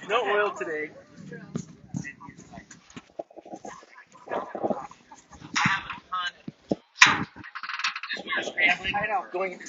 No oil today. Scrambling. I know. Going.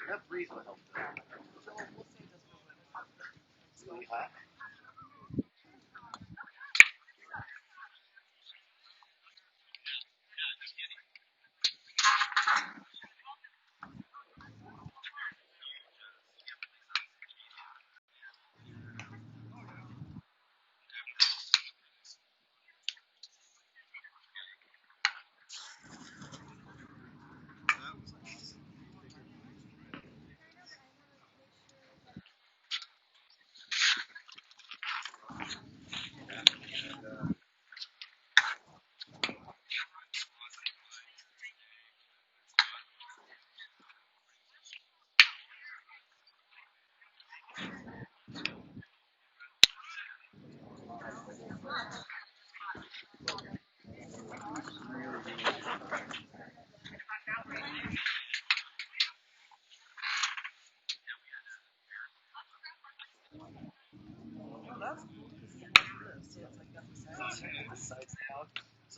That breeze will help. It's really hot.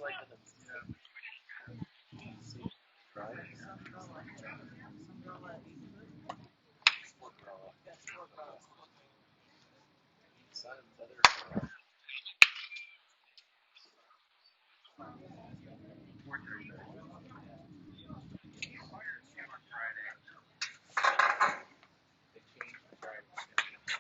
like in the right? Son of the other. They changed the Friday schedule.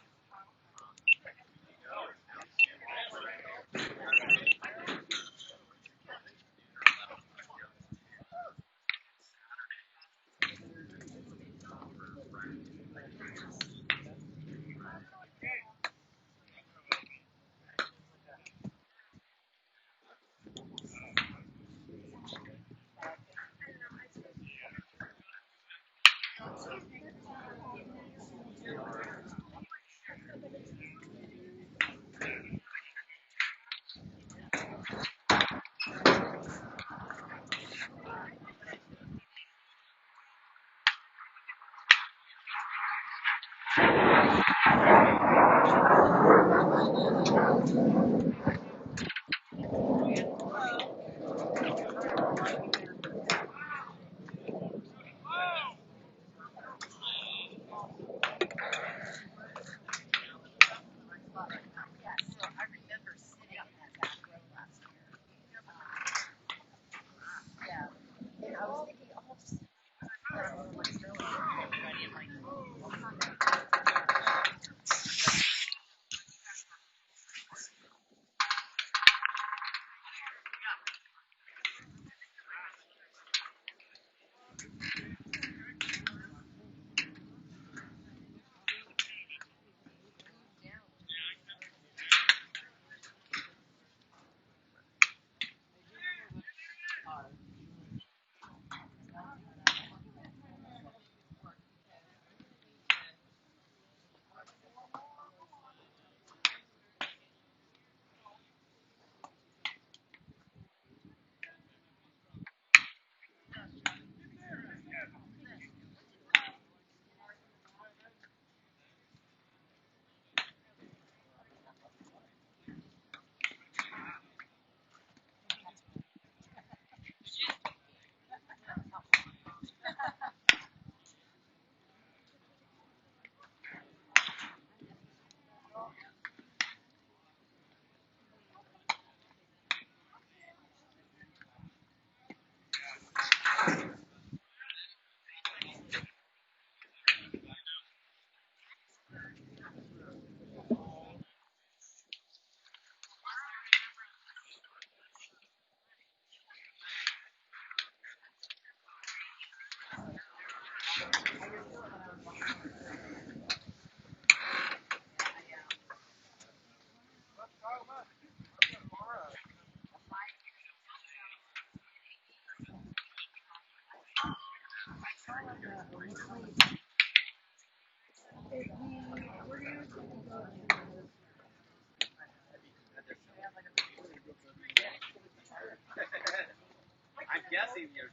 I'm guessing you're.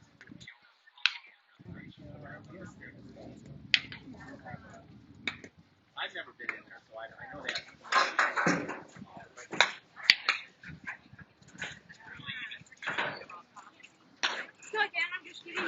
I've never been in there, so I know that. So again, I'm just kidding.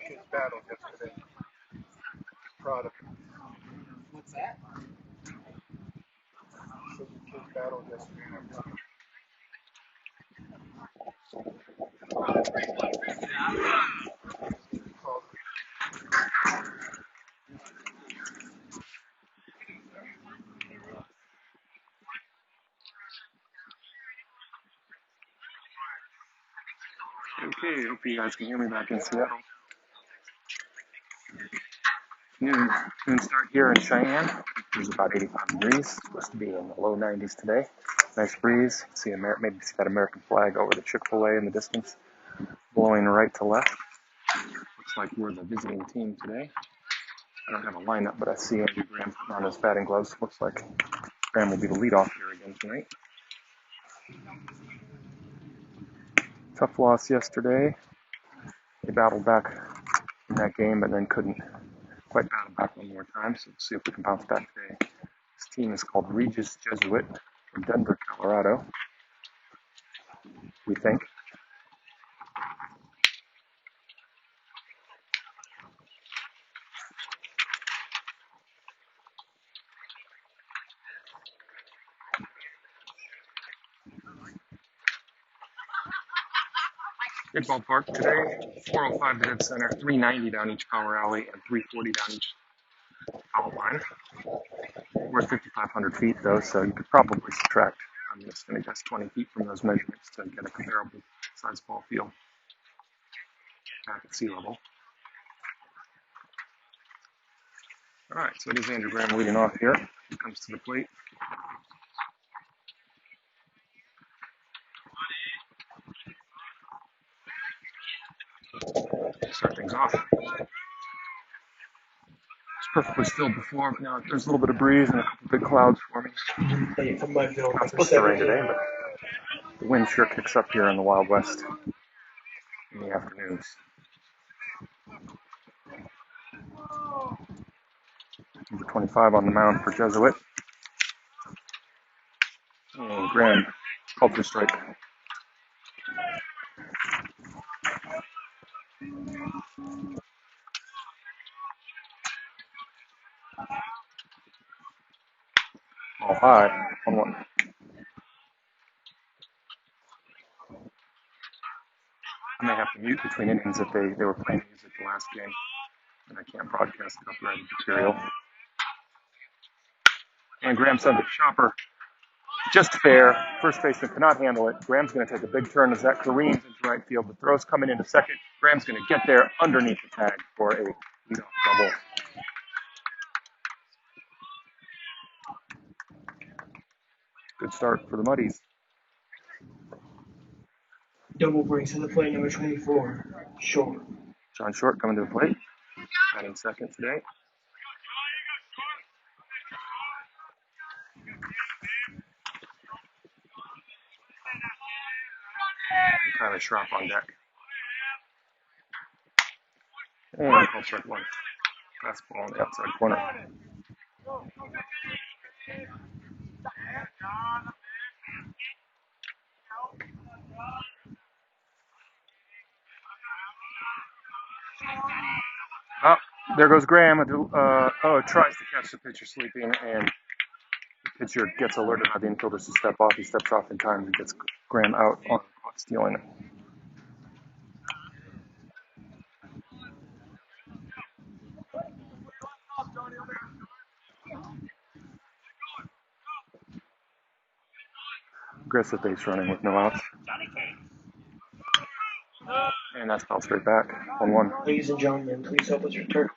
Kids battled yesterday. Proud of him. What's that? So the kids battled yesterday. And I'm proud of him. Called Okay, hope you guys can hear me back in Seattle. Noon start here in Cheyenne. It's about 85 degrees. Supposed to be in the low 90s today. Nice breeze. See maybe see that American flag over the Chick-fil-A in the distance, blowing right to left. Looks like we're the visiting team today. I don't have a lineup, but I see Andrew Graham on his batting gloves. Looks like Graham will be the leadoff here again tonight. Tough loss yesterday. They battled back in that game, but then couldn't quite battle back one more time. So we'll see if we can bounce back today. This team is called Regis Jesuit from Denver, Colorado, we think. Good ballpark today. 405 to dead center, 390 down each power alley, and 340 down each foul line. We're 5,500 feet though, so you could probably subtract, I'm just going to guess 20 feet from those measurements to get a comparable size ball field back at sea level. All right, so it is Andrew Graham leading off here. He comes to the plate. Start things off. It's perfectly still before, but now there's a little bit of breeze and a couple big clouds forming. Play from my film. Not supposed to rain today, but the wind sure kicks up here in the Wild West in the afternoons. Number 25 on the mound for Jesuit. And Graham called for strike. All high, 1-1. I may have to mute between innings if they were playing music the last game, and I can't broadcast copyrighted material. And Graham sends it chopper. Just fair. First baseman cannot handle it. Graham's going to take a big turn as that careens into right field. The throw's coming into second. Graham's going to get there underneath the tag for a leadoff double. Good start for the Muddies. Double brings to the plate, number 24, Short. John Short coming to the plate. Batting second today. And Tyler Schropp on deck. And call strike one. Fastball on the outside corner. Oh, there goes Graham. Tries to catch the pitcher sleeping, and the pitcher gets alerted by the infielders to step off. He steps off in time and gets Graham out on caught stealing. Aggressive base running with no outs. And that's fouled straight back. 1-1. Ladies and gentlemen, please help us return.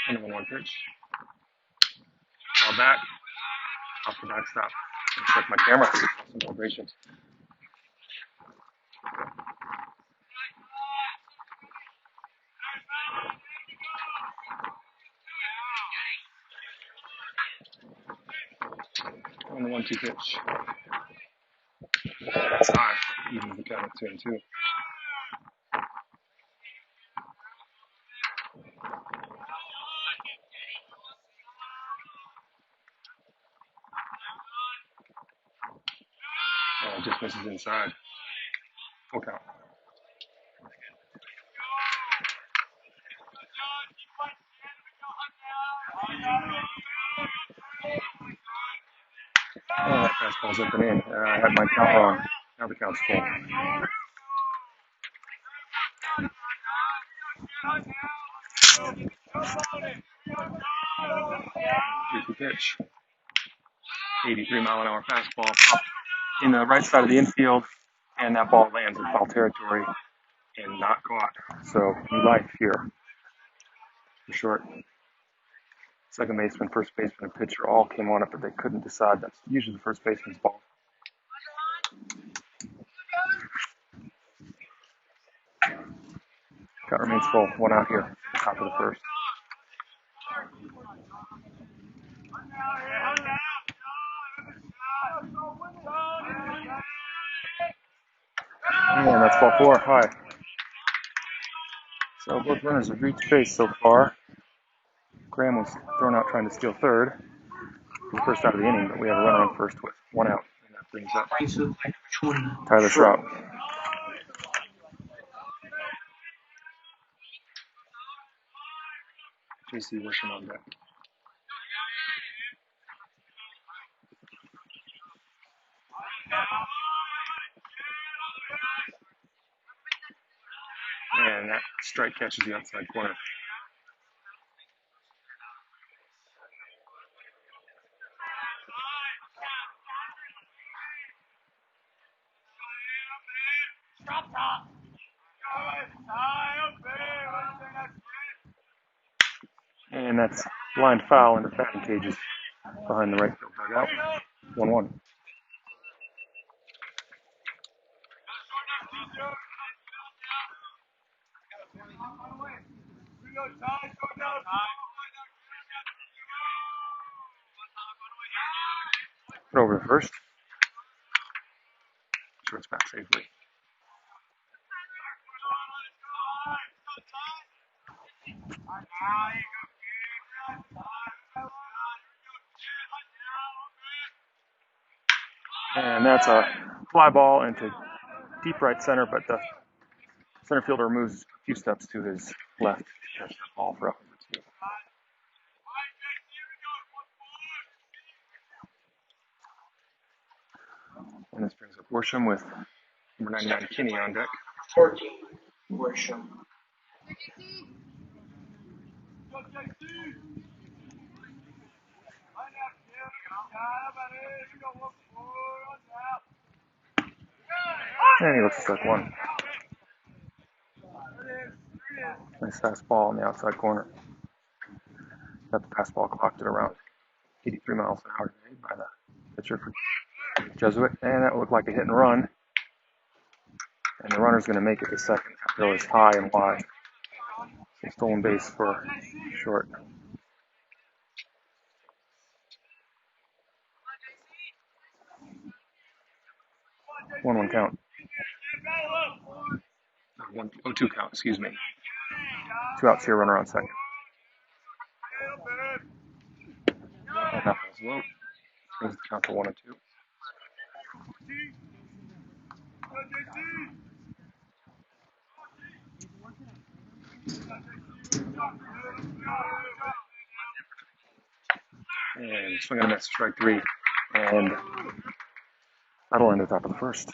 And the 1-1 pitch. Foul back. Off the backstop. Check my camera. Some vibrations. And the 1-2 pitch. That's high. Even the count at 2-2. Just misses inside. Full count. Oh, that fastball's up and in. I had my count wrong. Now the count's full. 3-2 pitch. 83-mile-an-hour fastball up in the right side of the infield, and that ball lands in foul territory and not caught. So new life here for Short. Second baseman, first baseman, and pitcher all came on it, but they couldn't decide. That's usually the first baseman's ball. Count remains full. 1 out here, top of the first. And that's ball 4, high. So both runners have reached base so far. Graham was thrown out trying to steal third for the first out of the inning, but we have a runner on first with 1 out, and that brings up Tyler Schropp. JC Wisham on deck. And that strike catches the outside corner. And that's line foul into batting cages behind the right field dugout. 1-1. Put over to first. Short's back safely. And that's a fly ball into deep right center, but the center fielder moves a few steps to his left to catch the ball for up number 2. And this brings up Worsham with number 99 Kinney on deck. 14. Worsham. And he looks to strike 1. Nice fastball on the outside corner. Got the fastball clocked at around 83 miles an hour today by the pitcher for Jesuit. And that looked like a hit and run. And the runner's going to make it to second. That goes high and wide. So stolen base for short. 1-1 count. 0-2 count, excuse me. 2 outs here, runner on second. And that was low. Brings the count to 1-2. And swing and a miss, strike 3. And that'll end the top of the first.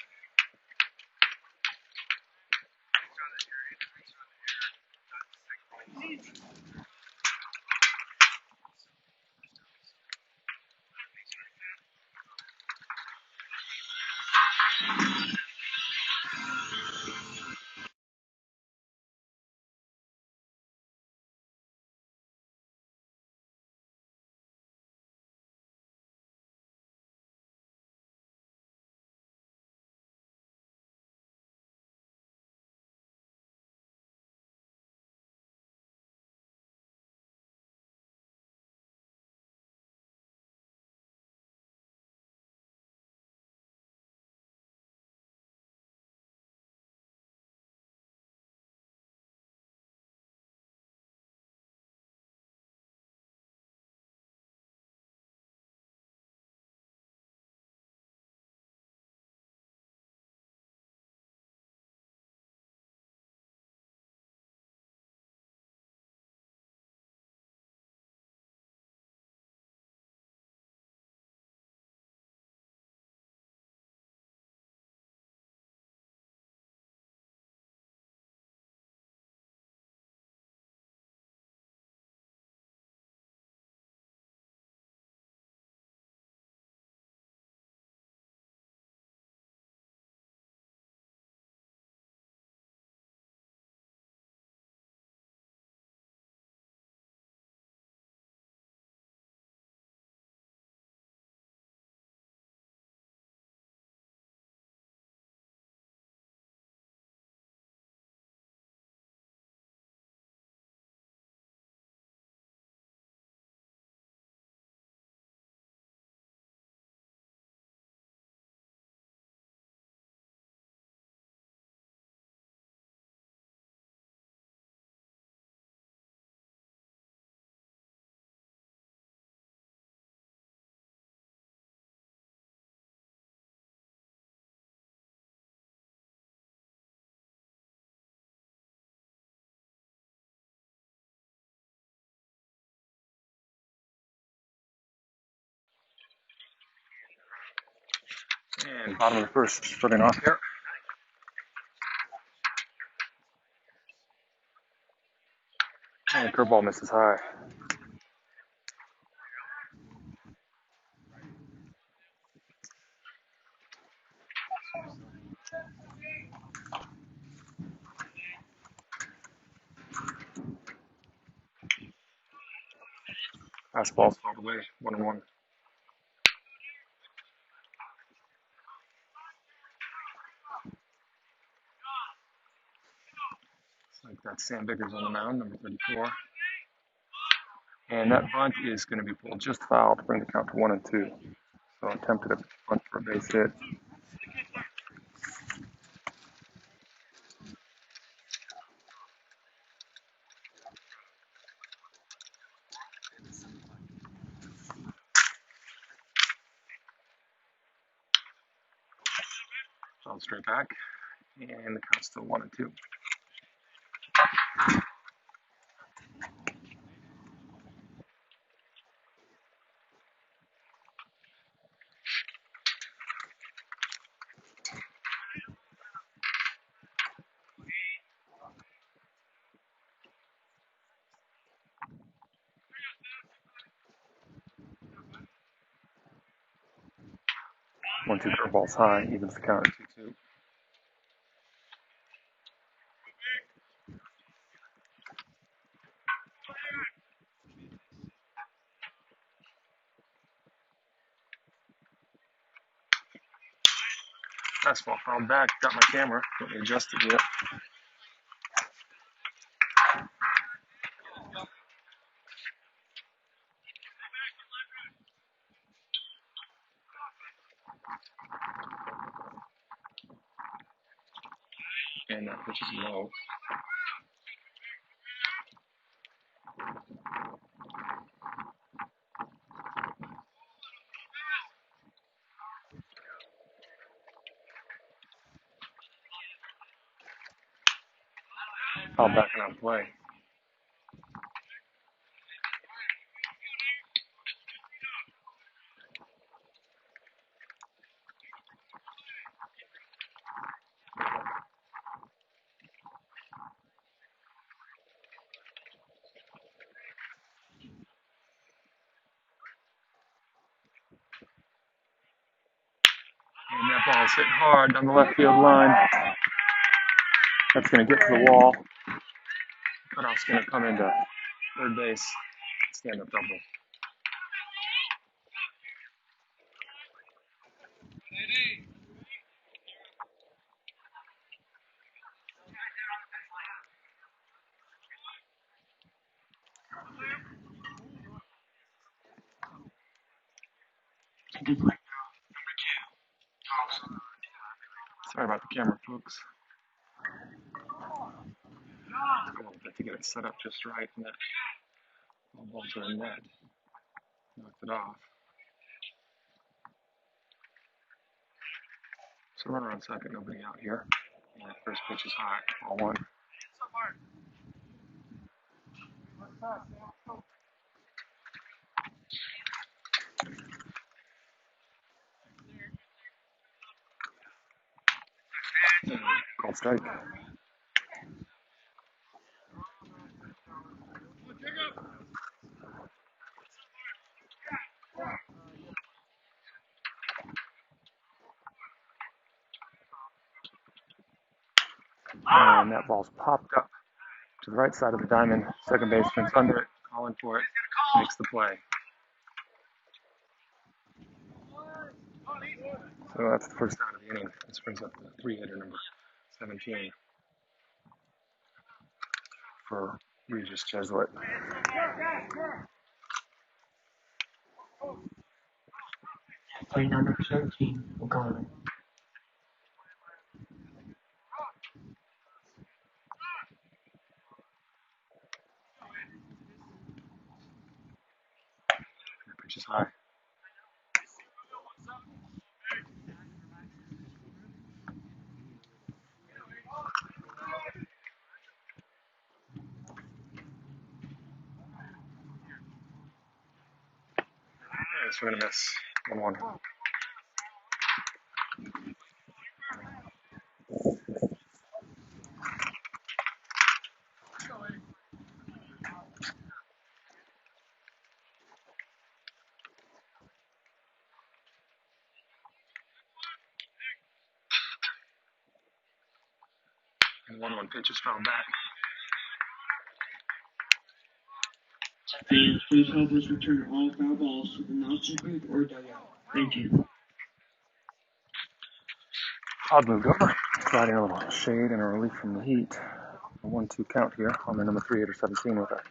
And bottom of the first, starting off here. And curveball misses high. Fastball's fouled away. 1-1. Looks like that's Sam Biggers on the mound, number 34. And that bunt is going to be pulled just foul to bring the count to 1-2. So attempted a bunt for a base hit. Foul straight back, and the count's still 1-2. One-two curveball's high, evens the count at 2-2. Fastball fouled back. Got my camera. Let me adjust it yet. And that pitch is low. Fouled back and on play. And that ball is hitting hard down the left field line. That's going to get to the wall. Cutoff's going to come into third base. Stand up double. Sorry about the camera, folks. Took a little bit to get it set up just right, and that ball to the net knocked it off. So runner on second, nobody out here. And that first pitch is high, ball one. Called strike. And that ball's popped up to the right side of the diamond. Second baseman's under it, calling for it, makes the play. So that's the first out of the inning. This brings up the three-hitter number 17 for Regis Jesuit. Play number 17, O'Connor. That pitch is high. Swing and a miss. 1-1. And 1-1 pitch is fouled back. Fans, please help us return all foul balls to the announcing booth or dugout. Thank you. Odd moved over, providing a little shade and a relief from the heat. A 1-2 count here on the number 3 hitter 17 with a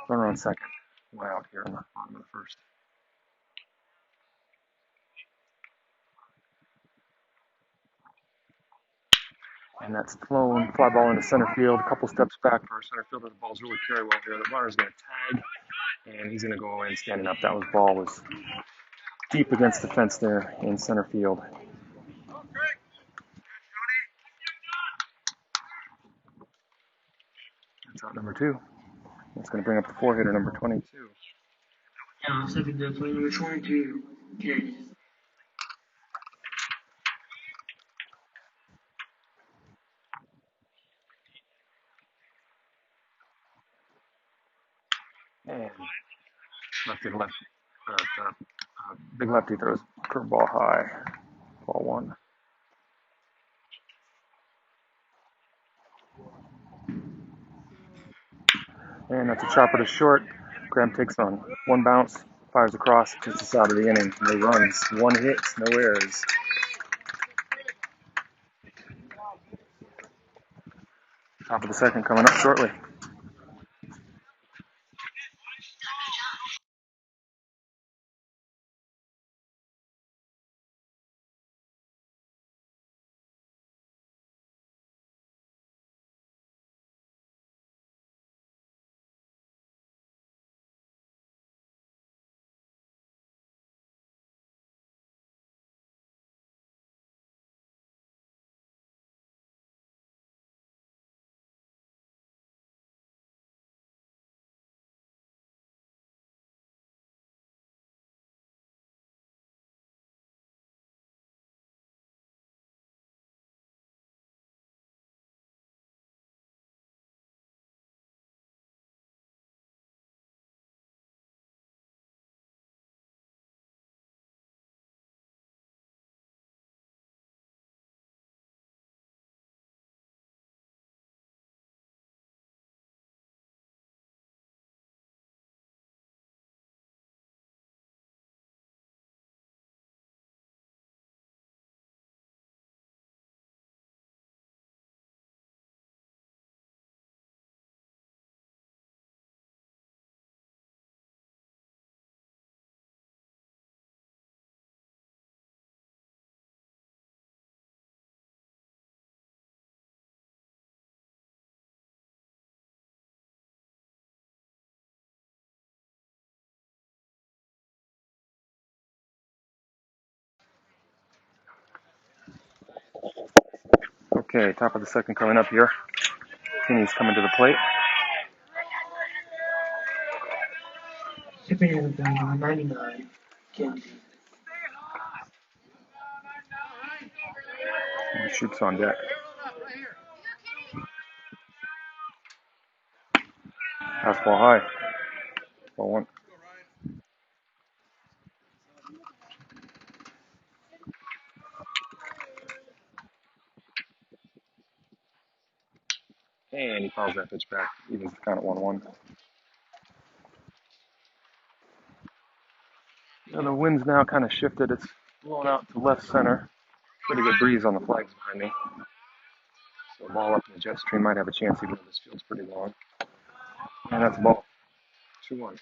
runner on second. One out here in the bottom of the first. And that's flown, fly ball into center field, a couple steps back for our center fielder. The ball's really carry well here. The runner's going to tag, and he's going to go in standing up. That ball was deep against the fence there in center field. That's out number 2. That's going to bring up the 4 hitter number 22. Now, second to play number 22, Kennedy. And lefty to lefty. Big lefty throws curveball high. Ball 1. And that's a chopper to short. Graham takes on one bounce, fires across, just us out of the inning. No runs, 1 hit, no errors. Top of the second coming up shortly. Okay, top of the second coming up here. Kinney's coming to the plate. Stepping in the number 99, Kennedy. And the Shoop's on deck. Fastball high. Ball 1. And he fouls that pitch back. Evens the count at 1-1. The wind's now kind of shifted. It's blown out to left center. Pretty good breeze on the flags behind me. So the ball up in the jet stream might have a chance even though this field's pretty long. And that's a ball. 2-1.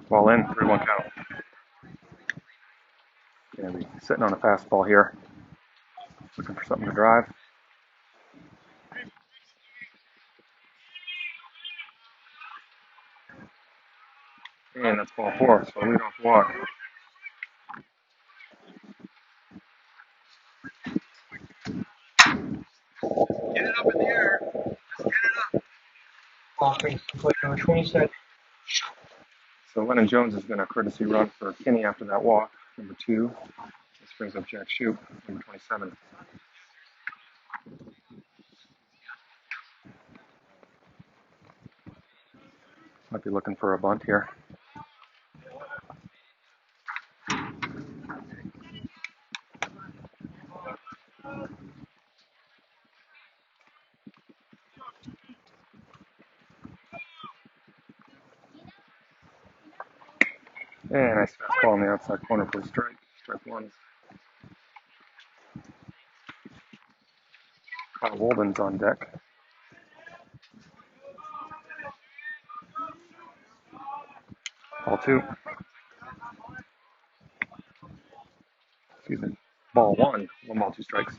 Ball in, 3-1 count. Gonna be sitting on a fastball here. Looking for something to drive. And that's ball 4, so lead off walk. Get it up in the air. Just get it up. Offering to play number 27. So Lennon Jones is going to courtesy run for Kinney after that walk, number 2. This brings up Jack Shoop, number 27. Might be looking for a bunt here. And nice fastball on the outside corner for a strike. Strike one. Kyle Walden's on deck. Ball two. Excuse me. Ball one. 1 ball, 2 strikes.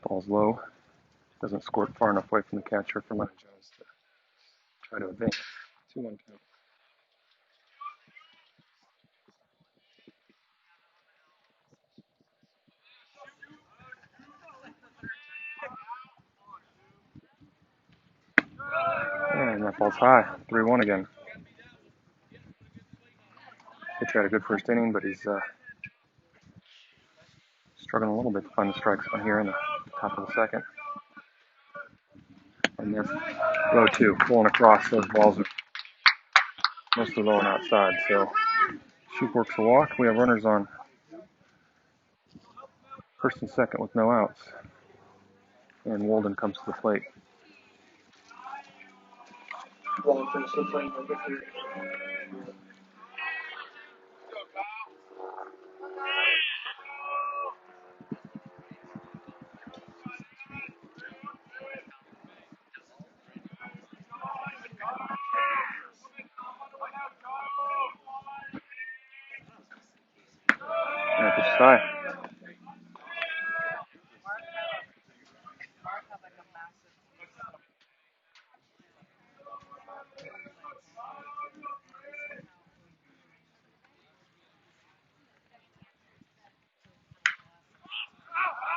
Ball's low. Doesn't squirt far enough away from the catcher for Lennon Jones to try to advance. 2-1 count. And that ball's high. 3-1 again. Pitcher had a good first inning, but he's struggling a little bit to find the strike zone here in the top of the second. And there's low two, pulling across. Those balls are mostly low and outside. So Shoop works a walk. We have runners on first and second with no outs. And Walden comes to the plate. Walden comes to the plate, number 3. And pitch is high.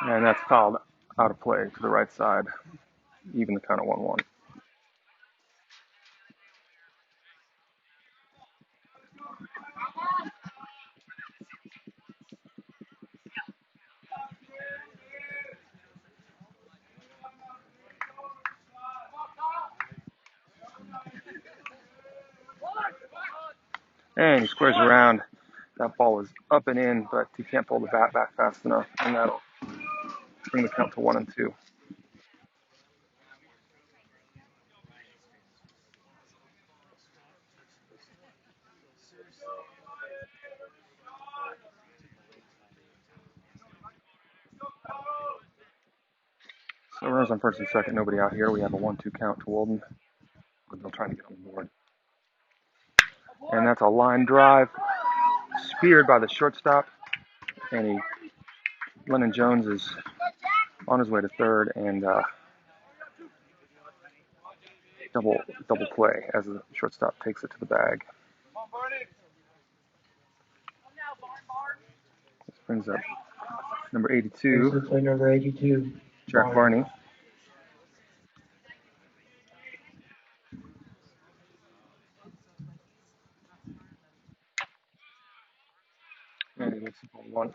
And that's fouled out of play to the right side. Even the count of 1-1. And he squares around. That ball was up and in, but he can't pull the bat back fast enough, and that'll bring the count to 1-2. So runners on first and second, nobody out here. We have a 1-2 count to Walden. They'll try to get on the board. And that's a line drive, speared by the shortstop, and Lennon Jones is on his way to third, and double play as the shortstop takes it to the bag. This brings up number 82, Play number 82, Jack Barney. And he makes it 1.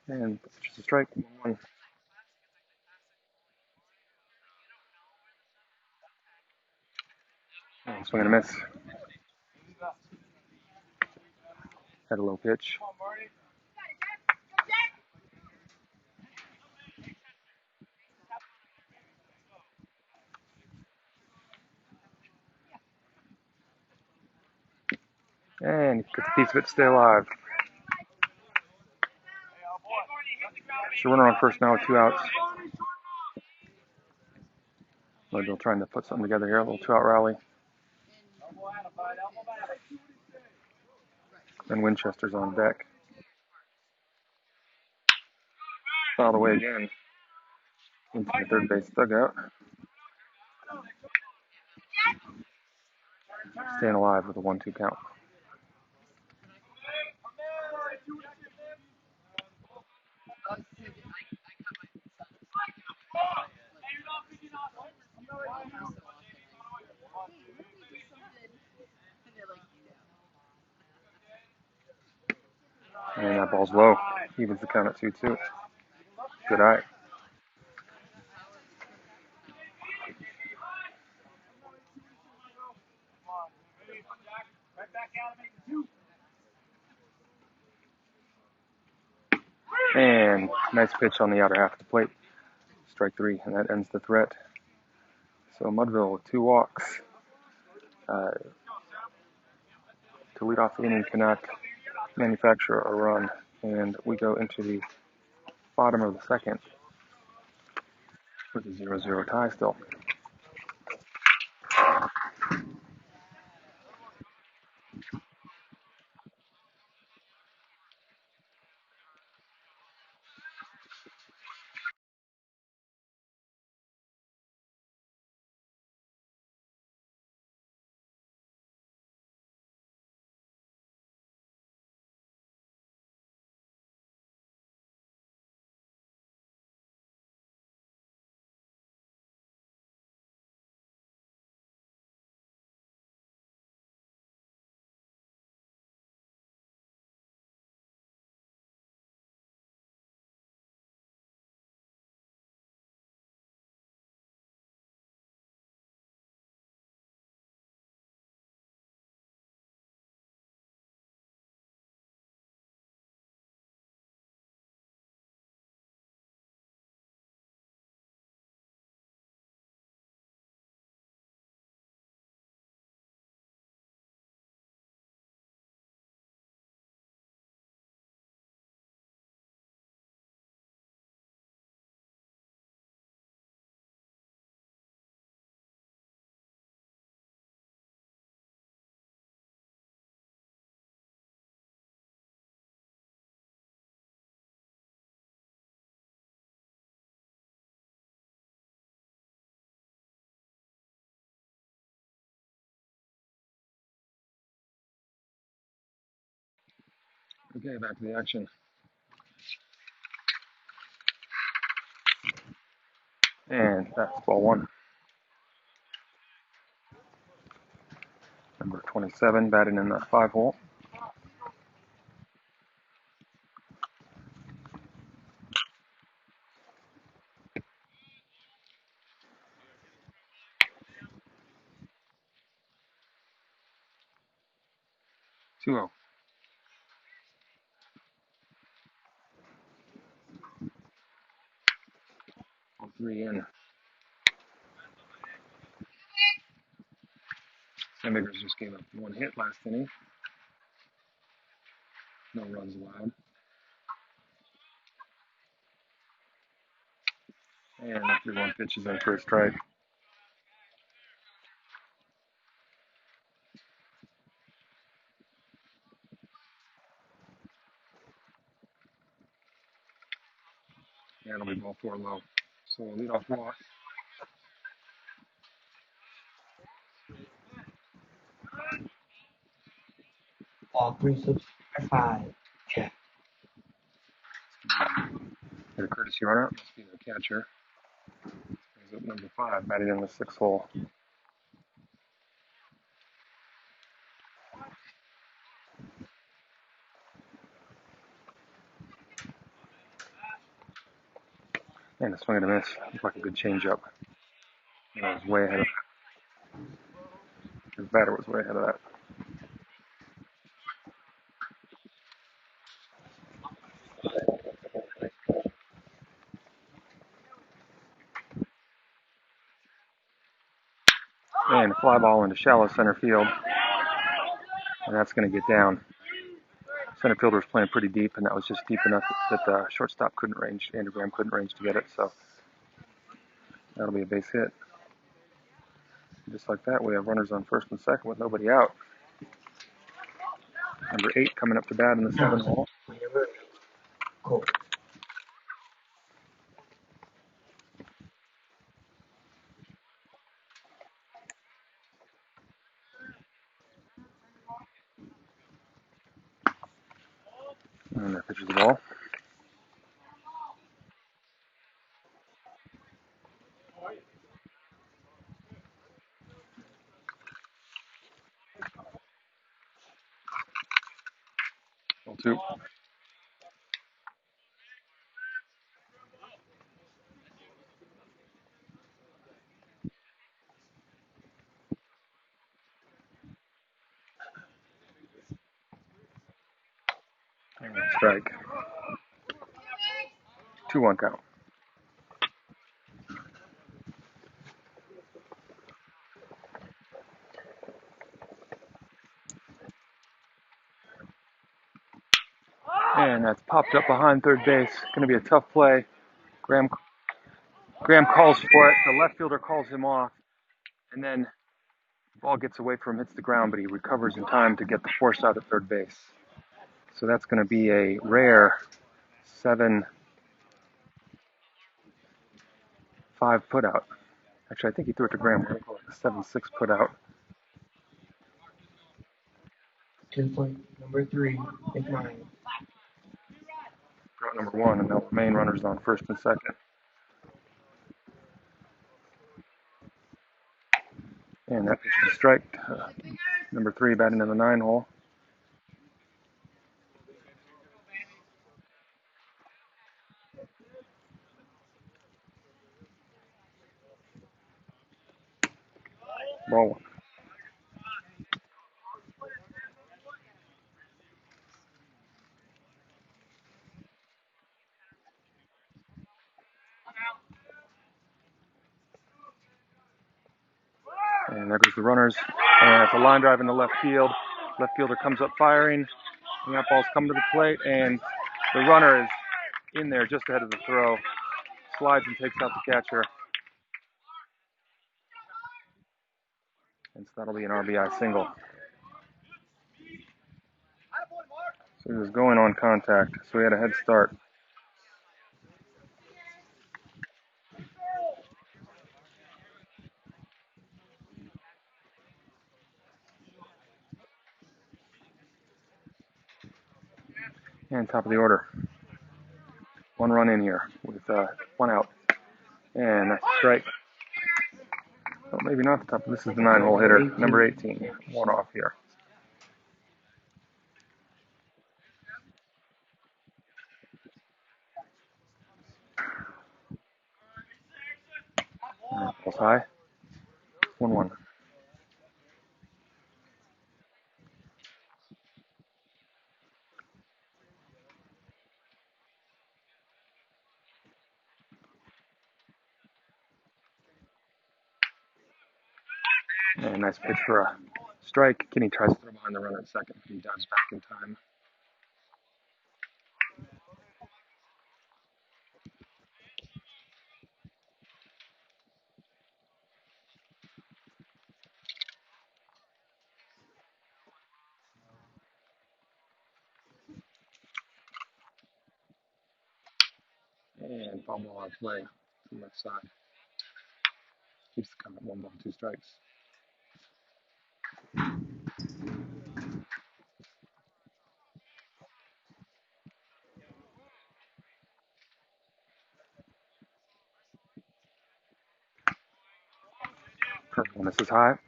And just a strike, 1-1. And swing and a miss. Had a low pitch. And he gets a piece of it to stay alive. So runner on first now with 2 outs. They're trying to put something together here, a little 2-out rally. And Winchester's on deck. Fouled away again into the third base dugout. Staying alive with a 1-2 count. And that ball's low. Evens the count at 2-2. Good eye. And nice pitch on the outer half of the plate. Strike three, and that ends the threat. So Mudville with 2 walks. To lead off the inning cannot manufacture a run, and we go into the bottom of the second with a 0-0 tie still. Okay, back to the action. And that's ball 1. Number 27 batting in the 5 hole. Two zero. Ball 3 in. Senators just gave up 1 hit last inning. No runs allowed. And the 3-1 pitch is in for a strike. And it'll be ball 4 low. So we'll lead off walk. Ball 3 subscriber 5. Check. Get a courtesy runner. Must be the catcher. Brings up number 5, batting in the 6 hole. And a swing and a miss. Looked like a good changeup. And I was way ahead of that. His batter was way ahead of that. And a fly ball into shallow center field. And that's going to get down. Center fielder was playing pretty deep, and that was just deep enough that the shortstop couldn't range. Andrew Graham couldn't range to get it, so that'll be a base hit. Just like that, we have runners on first and second with nobody out. Number 8 coming up to bat in the 7 hole. Cool. And that pitches the ball. Ball 2. strike. 2-1 count. And that's popped up behind third base. Going to be a tough play. Graham calls for it. The left fielder calls him off. And then the ball gets away from him, hits the ground, but he recovers in time to get the force out at third base. So that's going to be a rare 7-5 put out. Actually, I think he threw it to Graham. We'll call it a 7-6 put out. To the plate, number 3, McMahon. Route number 1, and now the main runner's on first and second. And that pitch is a strike. Number 3 batting in the 9 hole. Ball 1. And there goes the runners. And it's a line drive into left field. Left fielder comes up firing. And that ball's coming to the plate. And the runner is in there just ahead of the throw. Slides and takes out the catcher. And so that'll be an RBI single. So he was going on contact. So he had a head start. And top of the order. 1 run in here with 1 out. And that's a strike. Well, maybe not the top. This is the 9-hole hitter, number 18. 1 off here. Ball's high. 1-1. And nice pitch for a strike. Kinney tries to throw behind the runner at second. He dives back in time. And foul ball on its way from left side. Keeps the count at 1 ball, 2 strikes. Purple, this is high.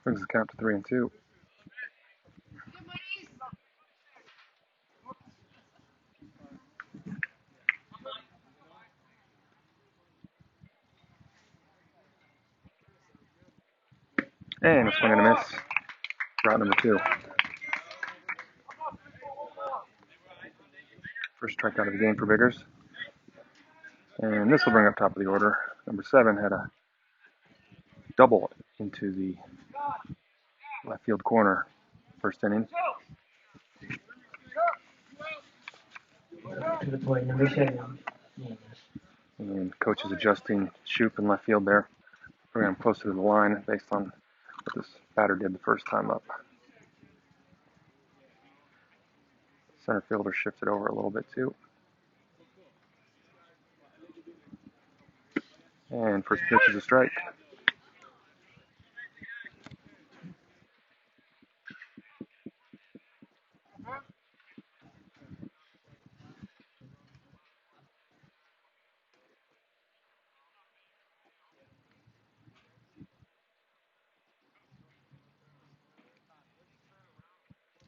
Brings the count to 3-2. And a swing and a miss. Route number 2. First strikeout of the game for Biggers. And this will bring up top of the order. Number 7 had a double into the left field corner first inning. To the plate, number 7. And coach is adjusting Shoop in left field there. Bring him closer to the line based on what this batter did the first time up. Center fielder shifted over a little bit too. And first pitch is a strike.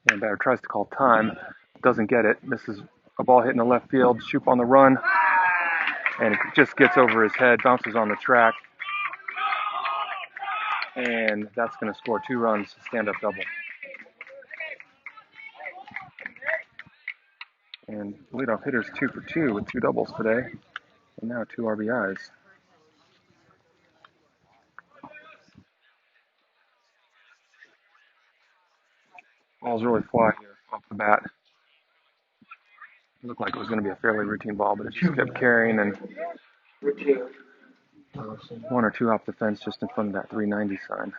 And batter tries to call time, doesn't get it. Misses a ball hitting the left field. Shoop on the run, and it just gets over his head, bounces on the track, and that's going to score 2 runs, stand-up double. And leadoff hitter's 2 for 2 with 2 doubles today, and now 2 RBIs. Balls really fly here off the bat. It looked like it was going to be a fairly routine ball, but it just kept carrying, and Routine. Donaldson. 1 or 2 off the fence just in front of that 390 sign.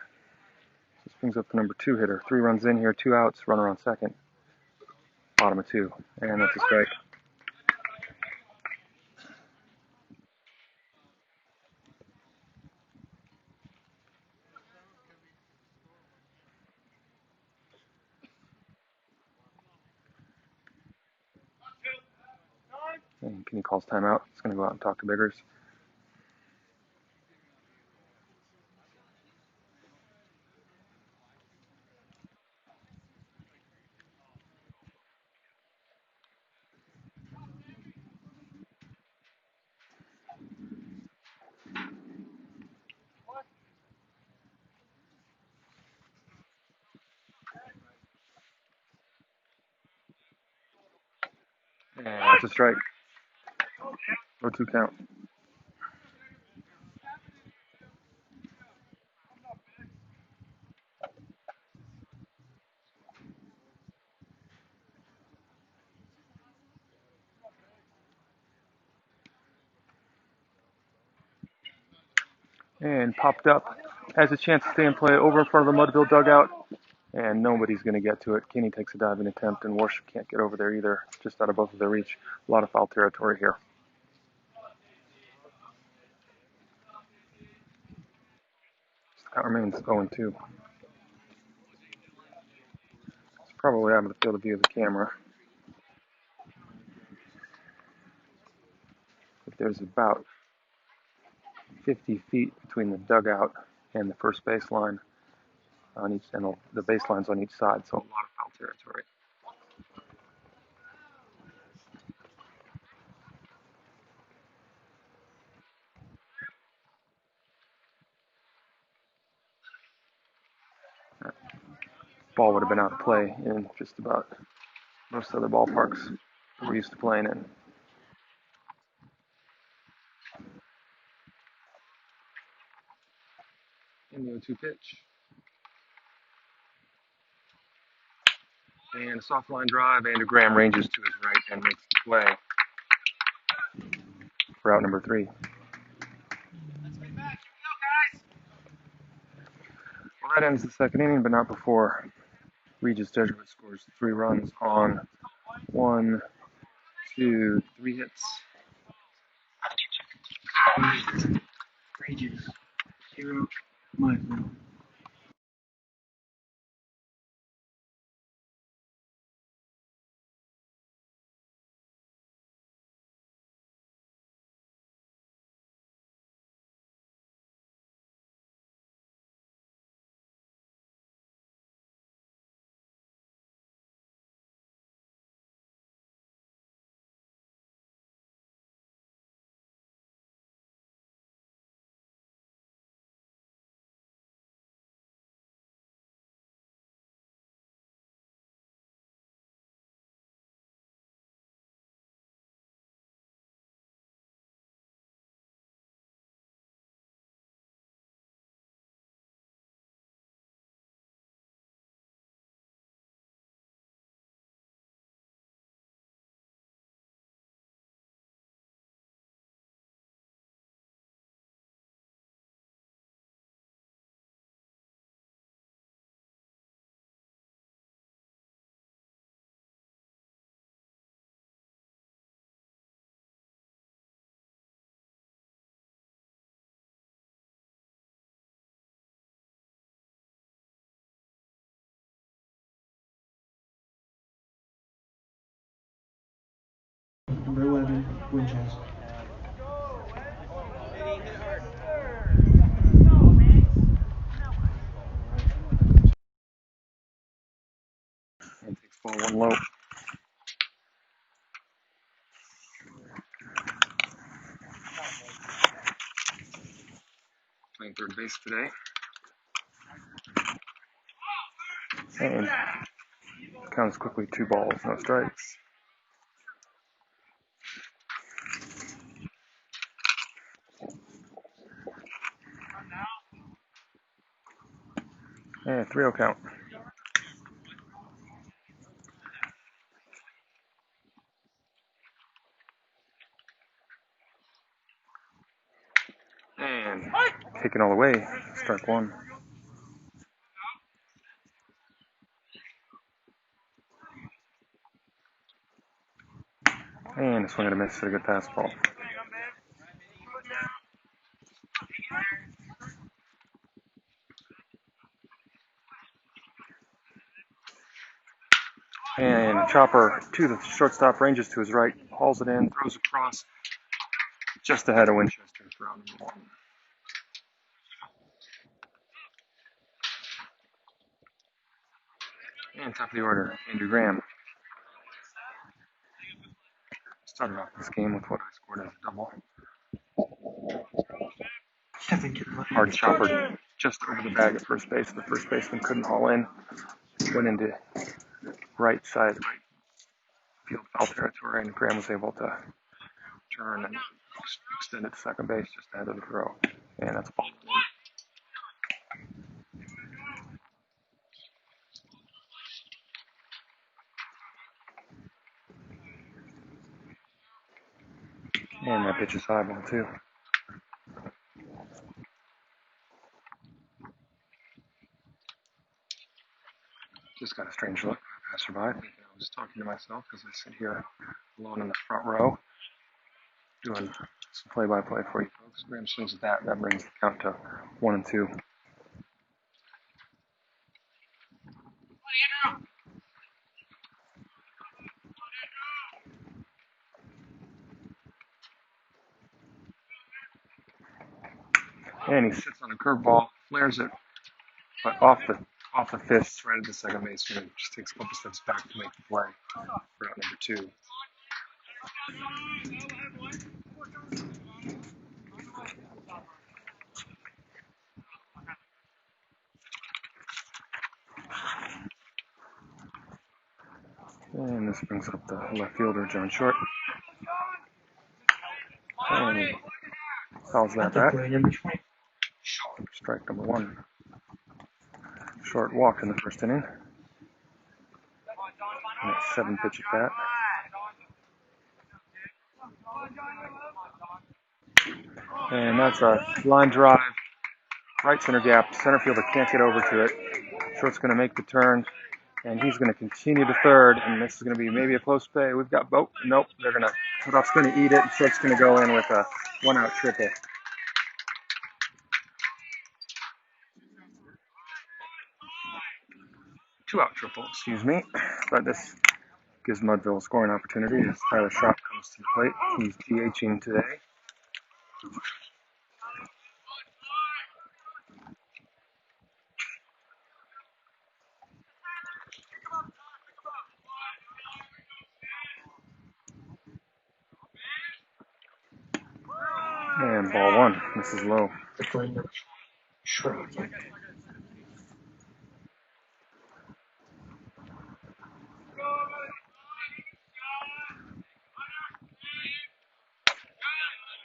This brings up the number 2 hitter. 3 runs in here, 2 outs, runner on second. Bottom of 2, and that's a strike. And Kenny calls timeout. He's going to go out and talk to Biggers. And that's a strike. 0-2 count. And popped up. Has a chance to stay in play over in front of the Mudville dugout. And nobody's going to get to it. Kenny takes a diving attempt, and Worship can't get over there either. Just out of both of their reach. A lot of foul territory here. Count remains 0-2. It's probably out of the field of view of the camera. But there's about 50 feet between the dugout and the first baseline on each, and the baselines on each side, so a lot of foul territory. That ball would have been out of play in just about most other ballparks that we're used to playing in. And the 0-2 pitch. And a soft line drive. Andrew Graham ranges to his right and makes the play for out number 3. Well, that ends the second inning, but not before Regis Jesuit scores 3 runs on 1, 2, 3 hits. Regis. 0. Mudville. Number 11, Winchester. And takes ball 1 low. Playing third base today. And counts quickly 2 balls, no strikes. And 3-0 count. And taken all the way. Strike one. And a swing and a miss. A good fastball. And chopper to the shortstop, ranges to his right, hauls it in, throws across, just ahead of Winchester for round number one. And top of the order, Andrew Graham. Started off this game with what I scored as a double. Hard chopper just over the bag at first base. The first baseman couldn't haul in. Went into right field foul territory, and Graham was able to turn and extend it to second base just ahead of the throw. And that's ball one. And that pitch is high, ball two. Just got a strange look. Passerby, thinking I was talking to myself as I sit here alone in the front row, doing some play-by-play for you folks. Graham swings at that, and that brings the count to 1-2. And he sits on a curveball, flares it, but off the fist, right at the second baseman, and just takes a couple steps back to make the play for out number two. And this brings up the left fielder, John Short. And he fouls that back. Strike number one. Short walked in the first inning. And a 7-pitch at bat. And that's a line drive, right center gap. Center fielder can't get over to it. Short's going to make the turn, and he's going to continue to third, and this is going to be maybe a close play. We've got both. Nope, they're going to. Cutoff's going to eat it, and Short's going to go in with a 1-out triple. Two-out triple, excuse me. But this gives Mudville a scoring opportunity as Tyler Schropp comes to the plate. He's DHing today. And ball one. This is low.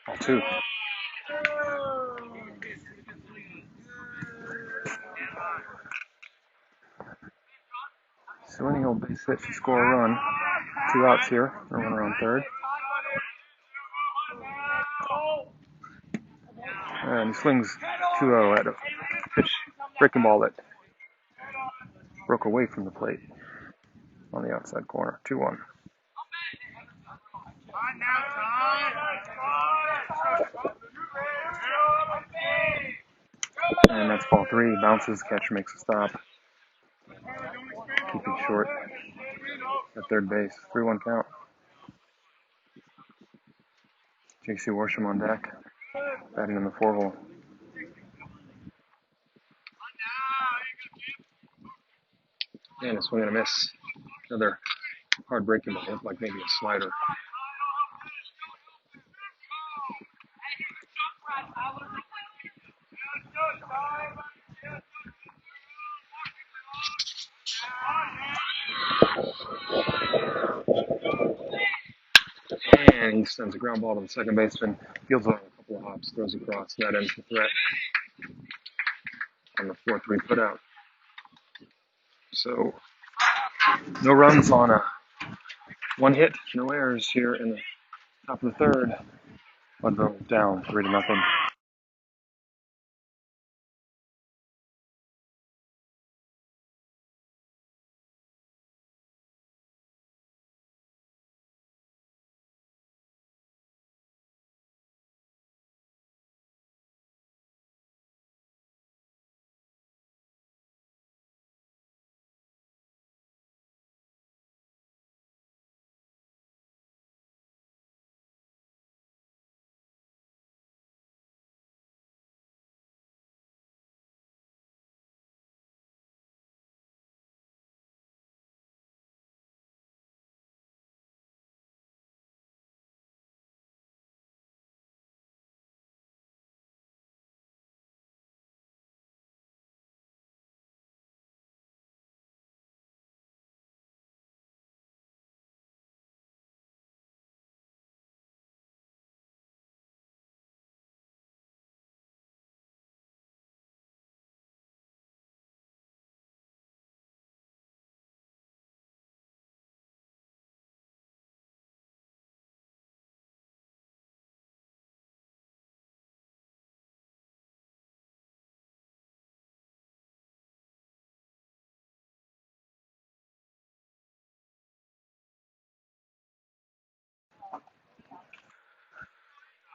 Ball two. Swinging old base hit to score a run. 2 outs here. A runner on third. And he swings 2-0 at a pitch, breaking ball that broke away from the plate on the outside corner. 2-1. And that's ball three. Bounces. Catcher makes a stop. Keeping Short at third base. 3-1 count. J.C. Worsham on deck. Batting in the 4-hole. And a swing and a miss. Another hard breaking ball. Looked like maybe a slider. And he sends a ground ball to the second baseman. Fields on a couple of hops, throws across. That ends the threat on the 4-3 putout. So no runs on a one hit, no errors here in the top of the third. Mudville down 3-0.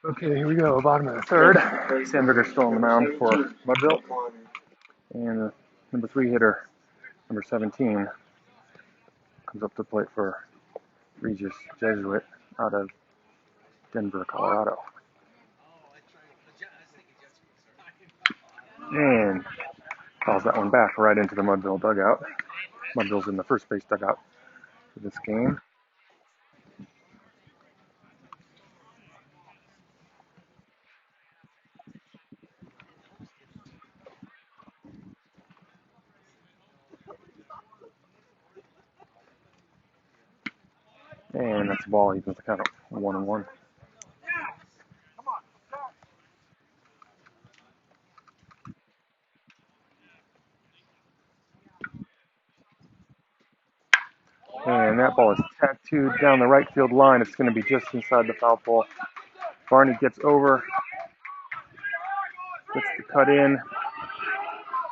Okay, here we go. Bottom of the third. Sandberger's still on the mound for Mudville. And the number 3 hitter, number 17, comes up to the plate for Regis Jesuit out of Denver, Colorado. And calls that one back right into the Mudville dugout. Mudville's in the first base dugout for this game. And that's the ball. Evens the count of 1-1. And that ball is tattooed down the right field line. It's going to be just inside the foul pole. Barney gets over, gets the cut in,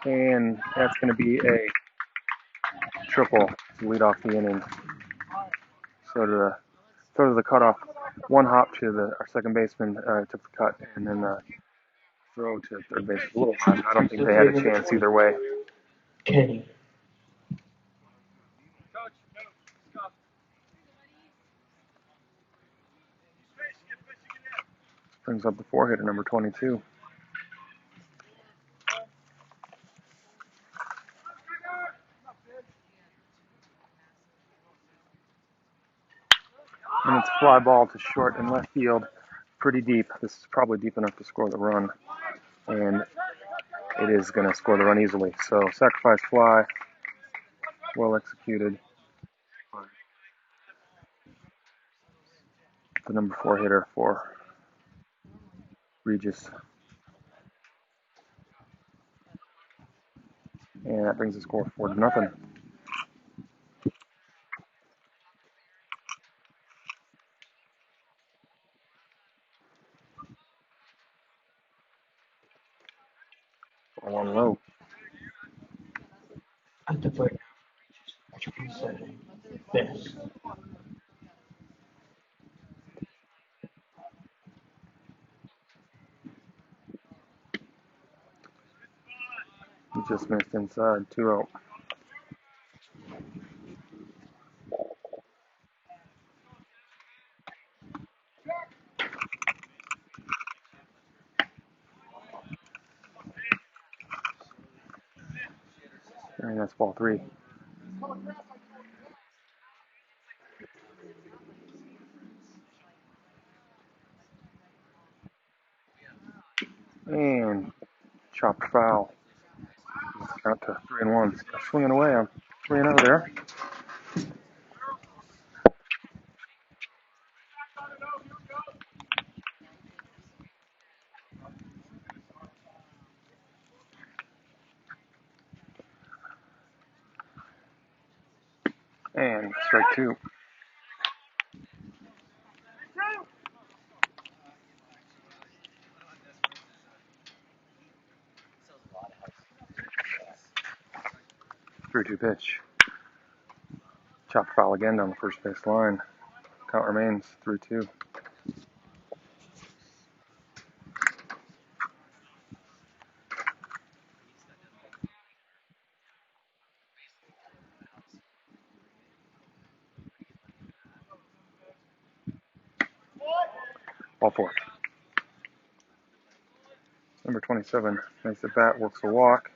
and that's going to be a triple to lead off the inning. So to the cutoff, one hop to our second baseman took the cut, and then the throw to third base was a little high. I don't think they had a chance either way. Kenny. Brings up the 4 hitter, number 22. And it's a fly ball to short and left field, pretty deep. This is probably deep enough to score the run, and it is going to score the run easily. So sacrifice fly, well executed. The number 4 hitter for Regis. And that brings the score 4-0. One low. At the plate. 7. Best. He just missed inside, 2-0. And that's ball 3. And chopped foul. Out to 3-1. Swinging away. I'm 3-0 there. 2. Three two pitch. Chop foul again down the first base line. Count remains 3-2. Ball 4. Number 27 makes at bat, works a walk.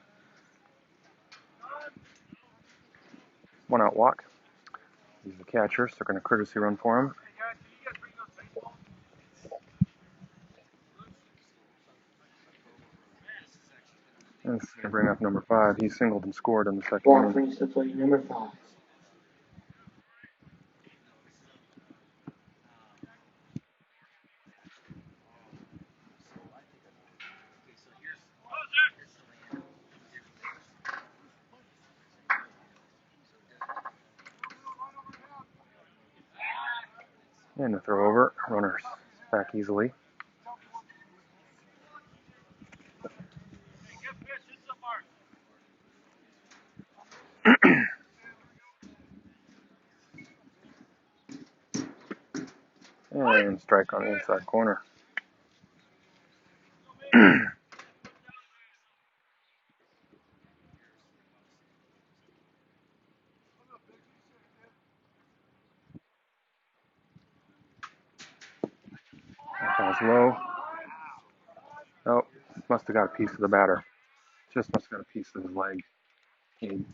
1 out walk. He's the catcher, so they're going to courtesy run for him. And this is going to bring up number 5. He singled and scored in the second Ball inning. brings to plate number 5. And the throw over. Runners back easily. And strike on the inside corner. That ball's low. Oh, must have got a piece of the batter. Just must have got a piece of his leg. He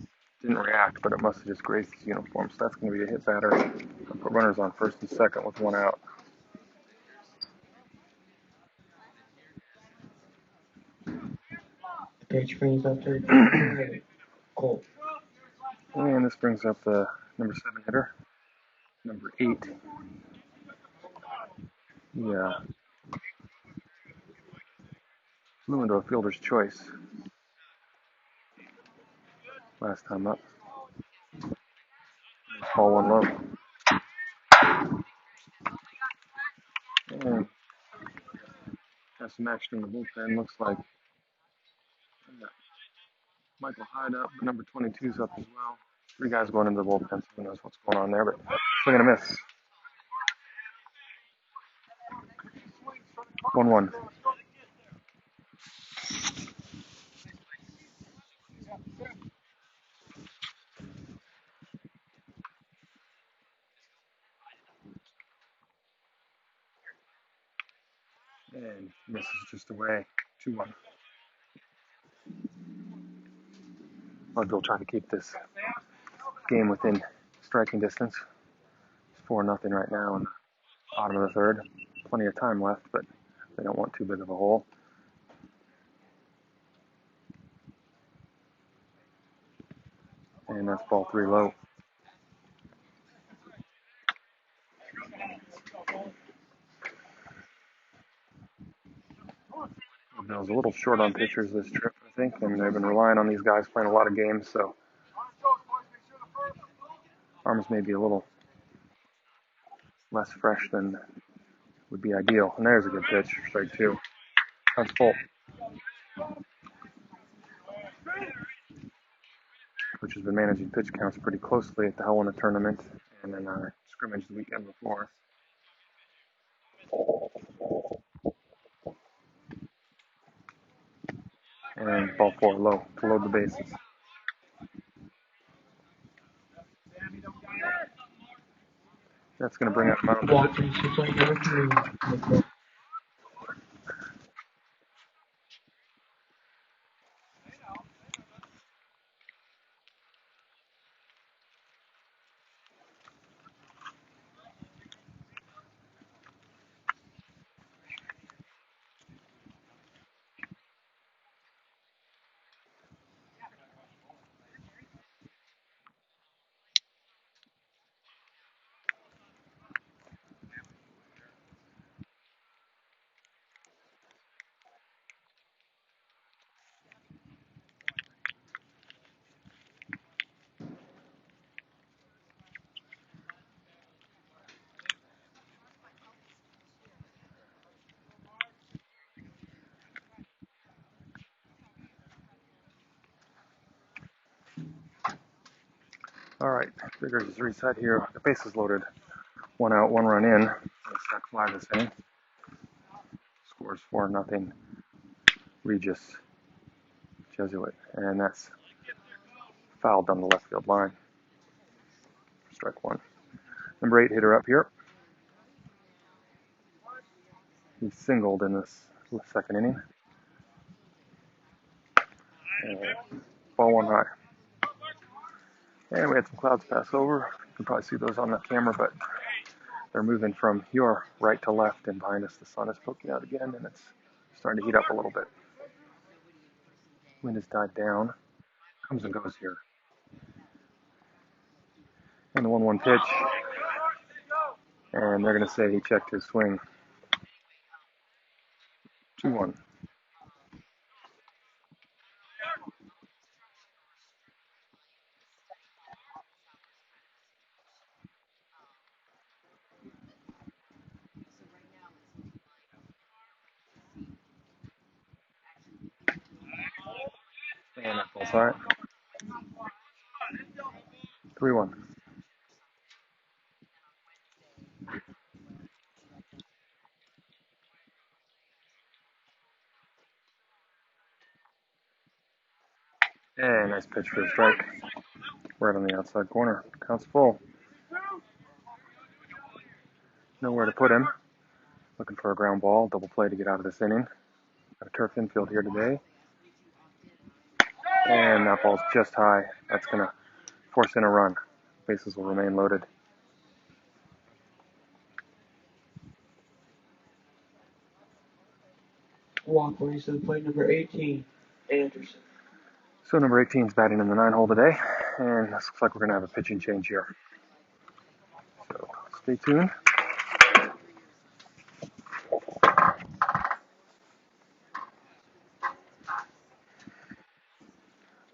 didn't react, but it must have just grazed his uniform. So that's going to be a hit batter. I'll put runners on first and second with 1 out. The pitch brings up third. Colt. And this brings up the number 7 hitter. Number 8. Yeah. Flew into a fielder's choice last time up. Ball 1 low. And has some action in the bullpen. Looks like Michael Hyde up, but number 22's up as well. 3 guys going into the bullpen, so who knows what's going on there, but swing and a miss. 1-1. And misses just away. 2-1. Mudville trying to keep this game within striking distance. It's 4-0 right now in the bottom of the third. Plenty of time left, but they don't want too big of a hole. And that's ball 3 low. Mudville's a little short on pitchers this trip, I think, and they've been relying on these guys playing a lot of games, so arms may be a little less fresh than would be ideal. And there's a good pitch, strike 2. That's full. Which has been managing pitch counts pretty closely at the Helena tournament and then our scrimmage the weekend before. And ball 4 low to load the bases. That's going to bring up mound. Ball brings to plate number 3. All right, figures is reset here. The base is loaded. 1 out, 1 run in. Sack fly this inning. Scores 4-0. Regis Jesuit, and that's fouled on the left field line. Strike 1. Number 8 hitter up here. He singled in this second inning. And ball 1 high. And we had some clouds pass over. You can probably see those on the camera, but they're moving from your right to left, and behind us the sun is poking out again, and it's starting to heat up a little bit. Wind has died down. Comes and goes here. And the 1-1 pitch. And they're going to say he checked his swing. 2-1. And that ball's high. 3-1. And nice pitch for a strike. Right on the outside corner. Counts full. Nowhere to put him. Looking for a ground ball. Double play to get out of this inning. Got a turf infield here today. And that ball's just high. That's going to force in a run. Bases will remain loaded. Walk race to the plate, number 18, Anderson. So number 18 is batting in the 9 hole today. And this looks like we're going to have a pitching change here. So stay tuned.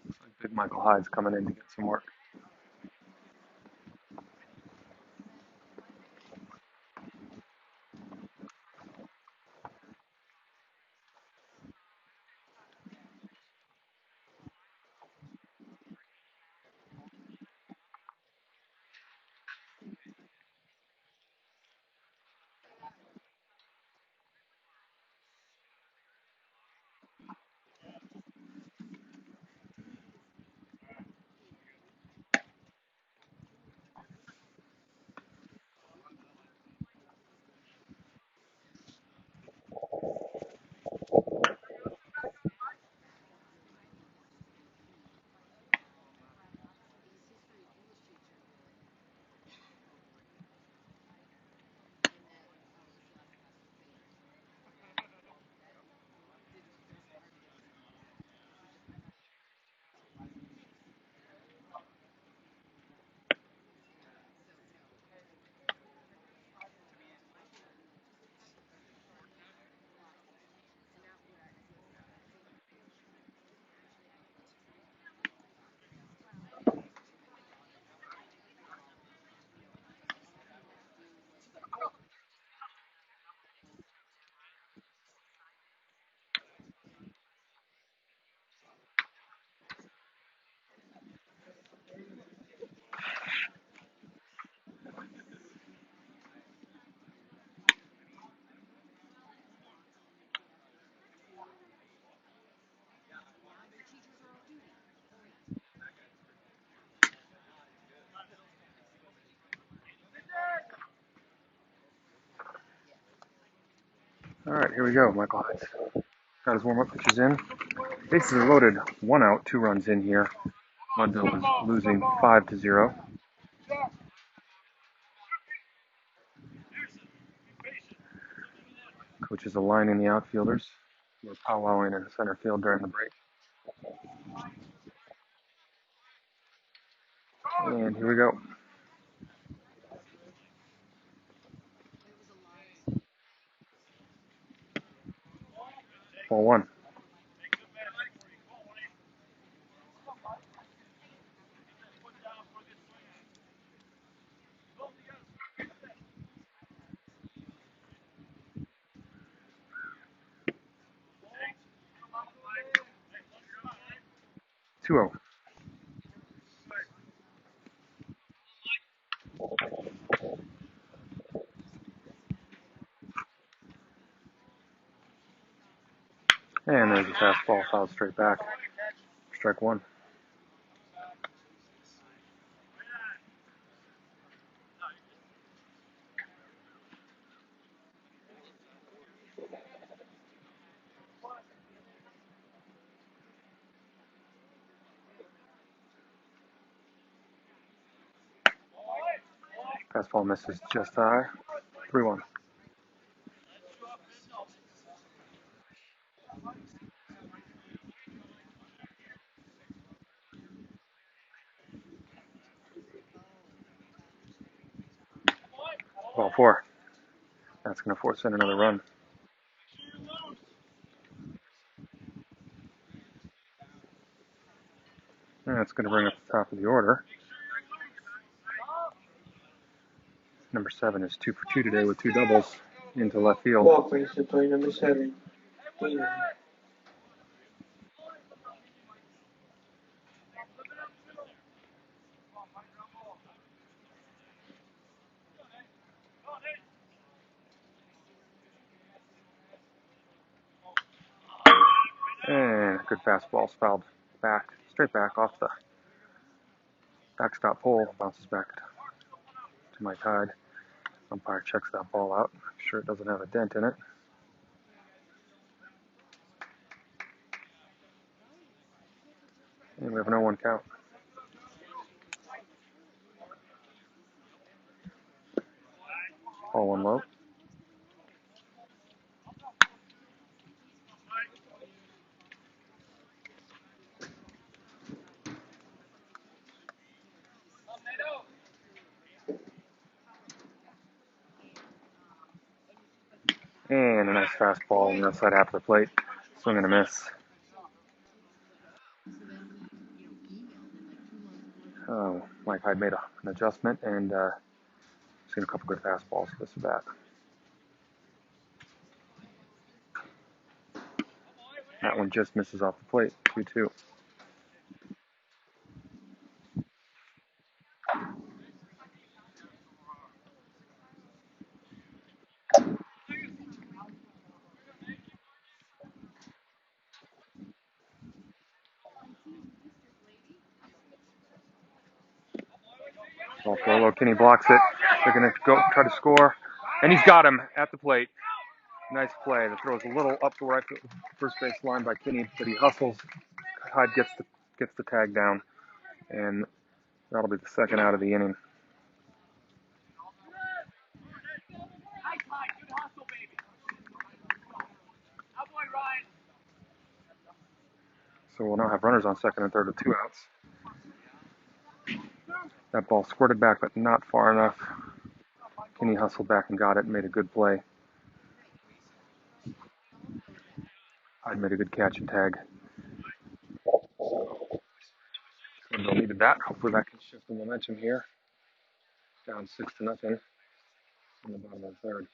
Looks like Big Michael Hyde's coming in to get some work. All right, here we go. Michael Hyde got his warm-up pitches in. Bases are loaded. 1 out, 2 runs in here. Mudville is losing 5-0. Coach is aligning the outfielders. We're powwowing in center field during the break. And here we go. Ball 1. Two 0. And there's a fastball fouled straight back. Strike one. Fastball misses just high. 3-1. Ball four. That's going to force in another run. And that's going to bring up the top of the order. Number 7 is 2 for 2 today with 2 doubles into left field. Walk brings to play number 7. Demon. And a good fastball fouled back, straight back off the backstop pole. Bounces back to my tide. Umpire checks that ball out. I'm sure it doesn't have a dent in it. And we have an 0-1 count. Ball one low. And a nice fastball on the outside half of the plate. Swing and a miss. Mike Hyde made an adjustment and seen a couple good fastballs for this bat. That one just misses off the plate. 2-2. Ball four low. Kinney blocks it. They're going to go try to score. And he's got him at the plate. Nice play. The throw is a little up the right first base line by Kinney, but he hustles. Hyde gets the tag down, and that'll be the second out of the inning. So we'll now have runners on second and third with 2 outs. That ball squirted back, but not far enough. Kinney hustled back and got it and made a good play. Hyde made a good catch and tag. They'll need that. Hopefully that can shift the momentum here. Down 6-0 in the bottom of the third.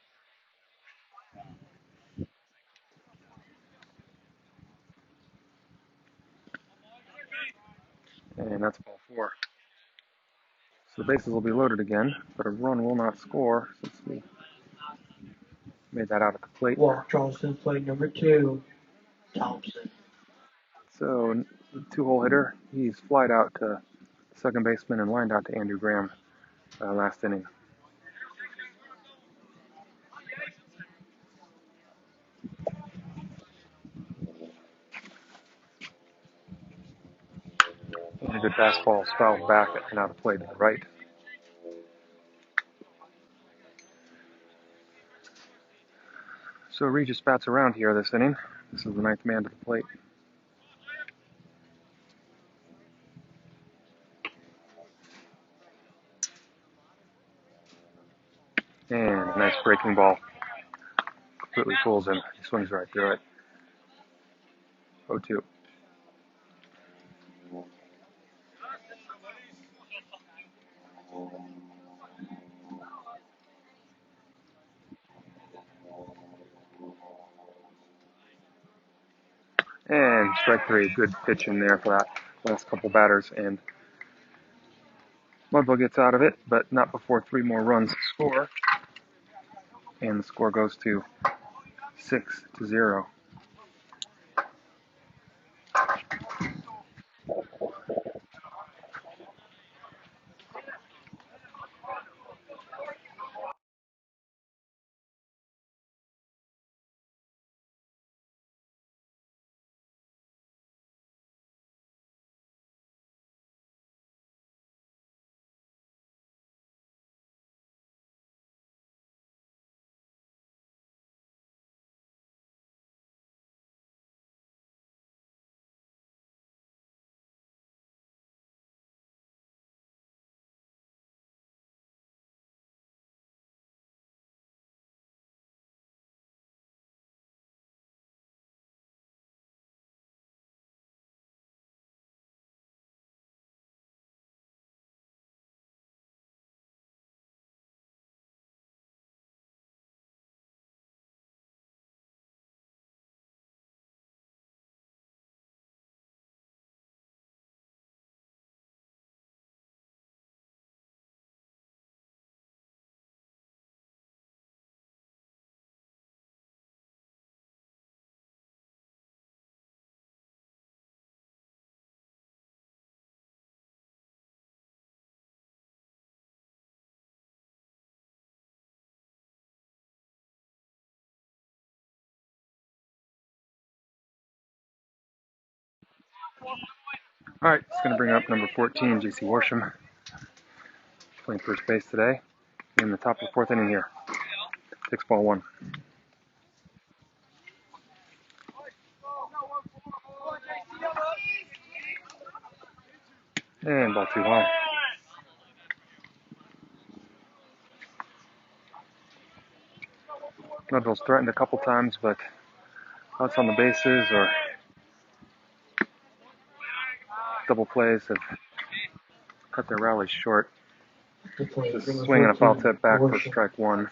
And that's ball four. So the bases will be loaded again, but a run will not score since we made that out at the plate. Walk draws to plate number 2. Thompson. So the 2-hole hitter, he's flied out to second baseman and lined out to Andrew Graham last inning. And a good fastball is fouled back and out of play to the right. So Regis bats around here this inning. This is the 9th man to the plate. And a nice breaking ball. Completely fools him. He swings right through it. 0-2. And strike 3. Good pitch in there for that last couple batters. And Mudville gets out of it, but not before 3 more runs score. And the score goes to 6-0. All right, it's going to bring up number 14, JC Worsham, playing first base today in the top of the fourth inning here. 6-1. And ball 2 high. Mudville's threatened a couple times, but outs on the bases or double plays have cut their rallies short. Good play. Just Number swinging a foul 14, tip back for Worsham. strike 1.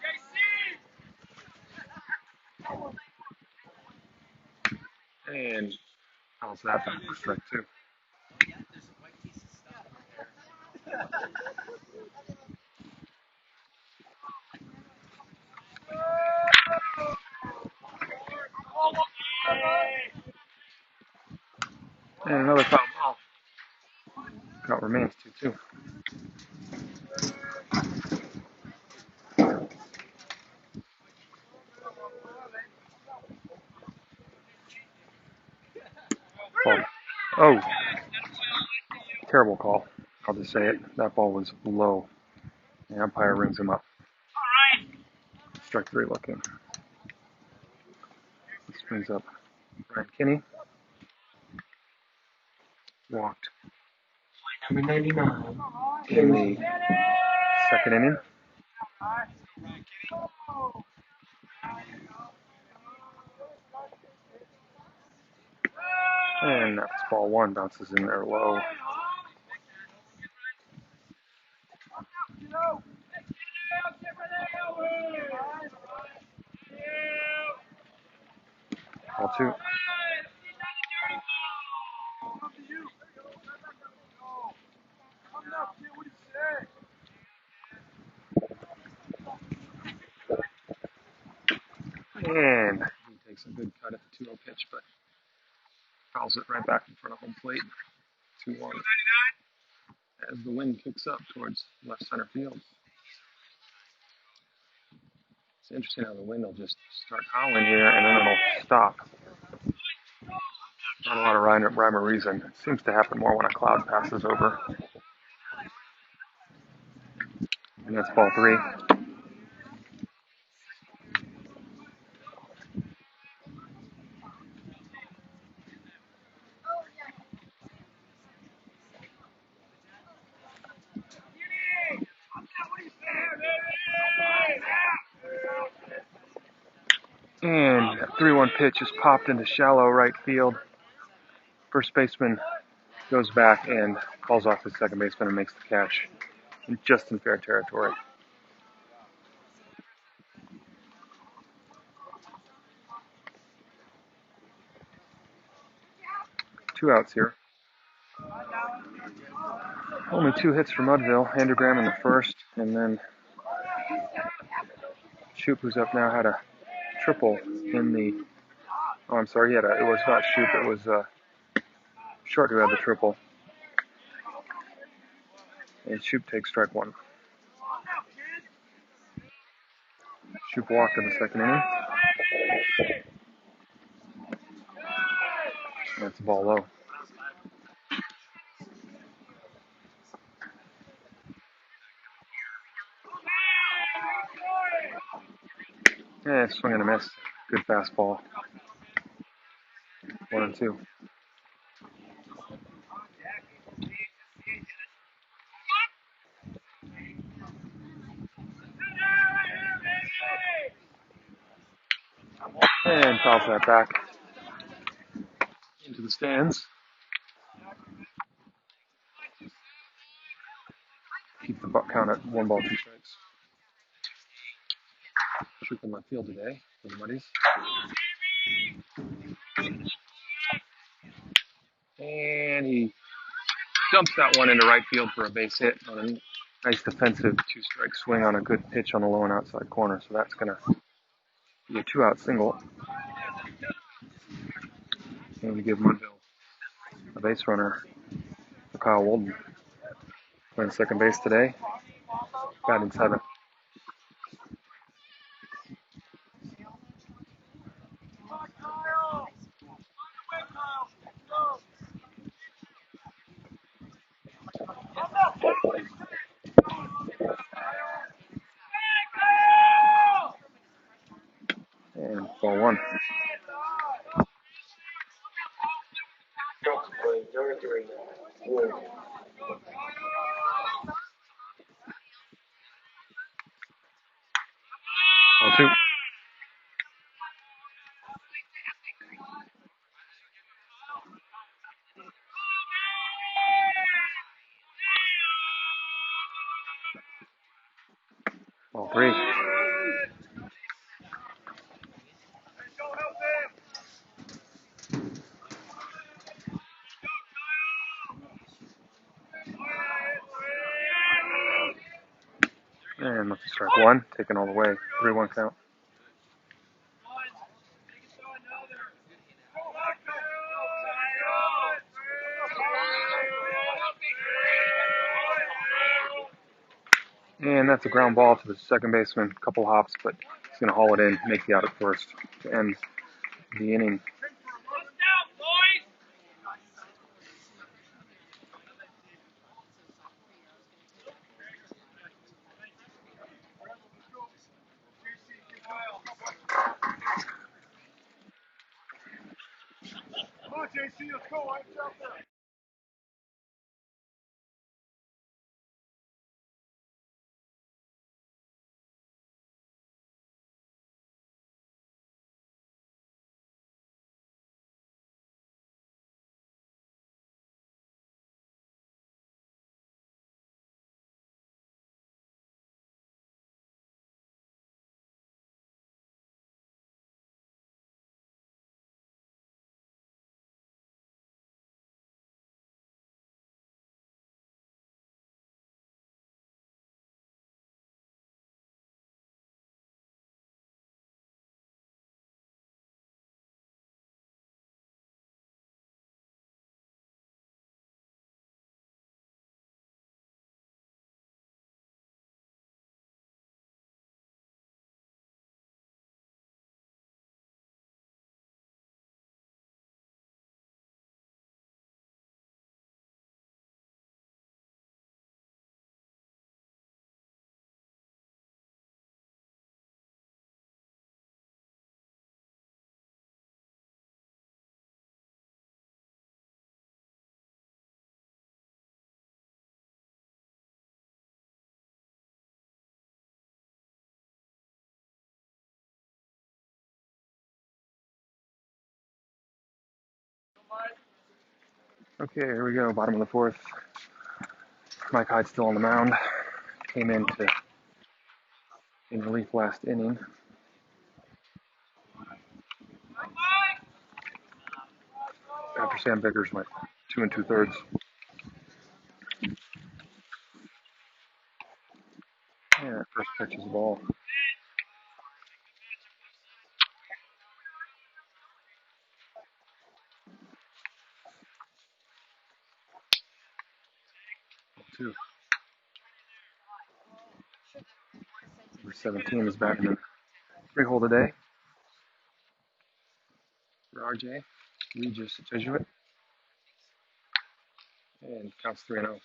And fouls that back for strike 2. And another foul ball. Count remains 2-2. Ball. Oh, terrible call. I'll just say it. That ball was low. The umpire rings him up. Strike 3 looking. This brings up Brian Kinney. Walked Number 99, in the second inning. And that's ball 1. Bounces in there low. Ball 2. And he takes a good cut at the 2-0 pitch, but fouls it right back in front of home plate. 2-1. As the wind kicks up towards left center field. It's interesting how the wind will just start howling here and then it'll stop. Not a lot of rhyme or reason. It seems to happen more when a cloud passes over. And that's ball 3. And a 3-1 pitch is popped into shallow right field. First baseman goes back and calls off his second baseman and makes the catch just in fair territory. 2 outs here. Only 2 hits for Mudville. Andrew Graham in the first, and then Shoop, who's up now, had a triple in the. Oh, I'm sorry. It was not Shoop. It was Short who had the triple. And Shoop takes strike 1. Shoop walked in the second inning. That's the ball low. Yeah, swing and a miss. Good fastball. 1-2. And fouls that back into the stands. Keep the buck count at 1-2 strikes. Shoop in left field today for the Muddies. And he dumps that one into right field for a base hit on a nice defensive 2-strike swing on a good pitch on the low and outside corner. So that's going to be a 2-out single. And we give Mudville a base runner for Kyle Walden. Playing second base today. Batting 7th. Ball one. Next play, number 3, Wood. Ball two. Ball three. And looks strike one, taken all the way. 3-1 count. And that's a ground ball to the second baseman. Couple hops, but he's going to haul it in, make the out at first to end the inning. Come on, JC, let's go. Right out there. Okay, here we go. Bottom of the fourth. Mike Hyde still on the mound. Came in relief last inning. After Sam Biggers went 2 2/3. Yeah, that first pitch is the ball. Ball two. Number 17 is batting in 3-hole today. For RJ, Regis Jesuit. And counts 3-0.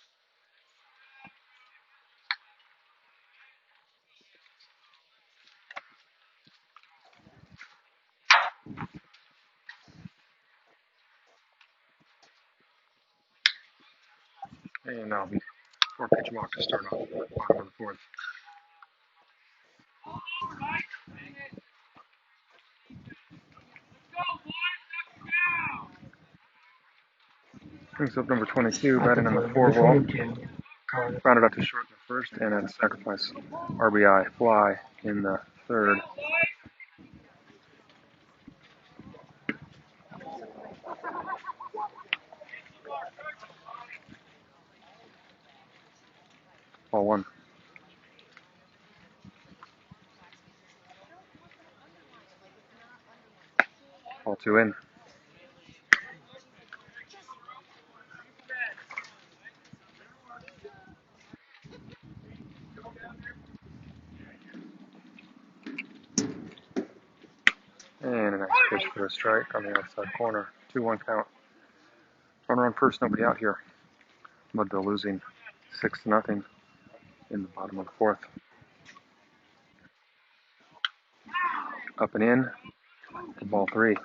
And that'll be 4-pitch walk to start off the bottom of the fourth. Brings up number 22, batting in the 4-ball. Grounded out to short in the first, and had a sacrifice RBI fly in the third. Ball one. Ball two in. And a nice pitch for a strike on the outside corner. 2-1 count. Runner on first, nobody out here. Mudville losing 6-0 in the bottom of the fourth. Up and in. to ball 3.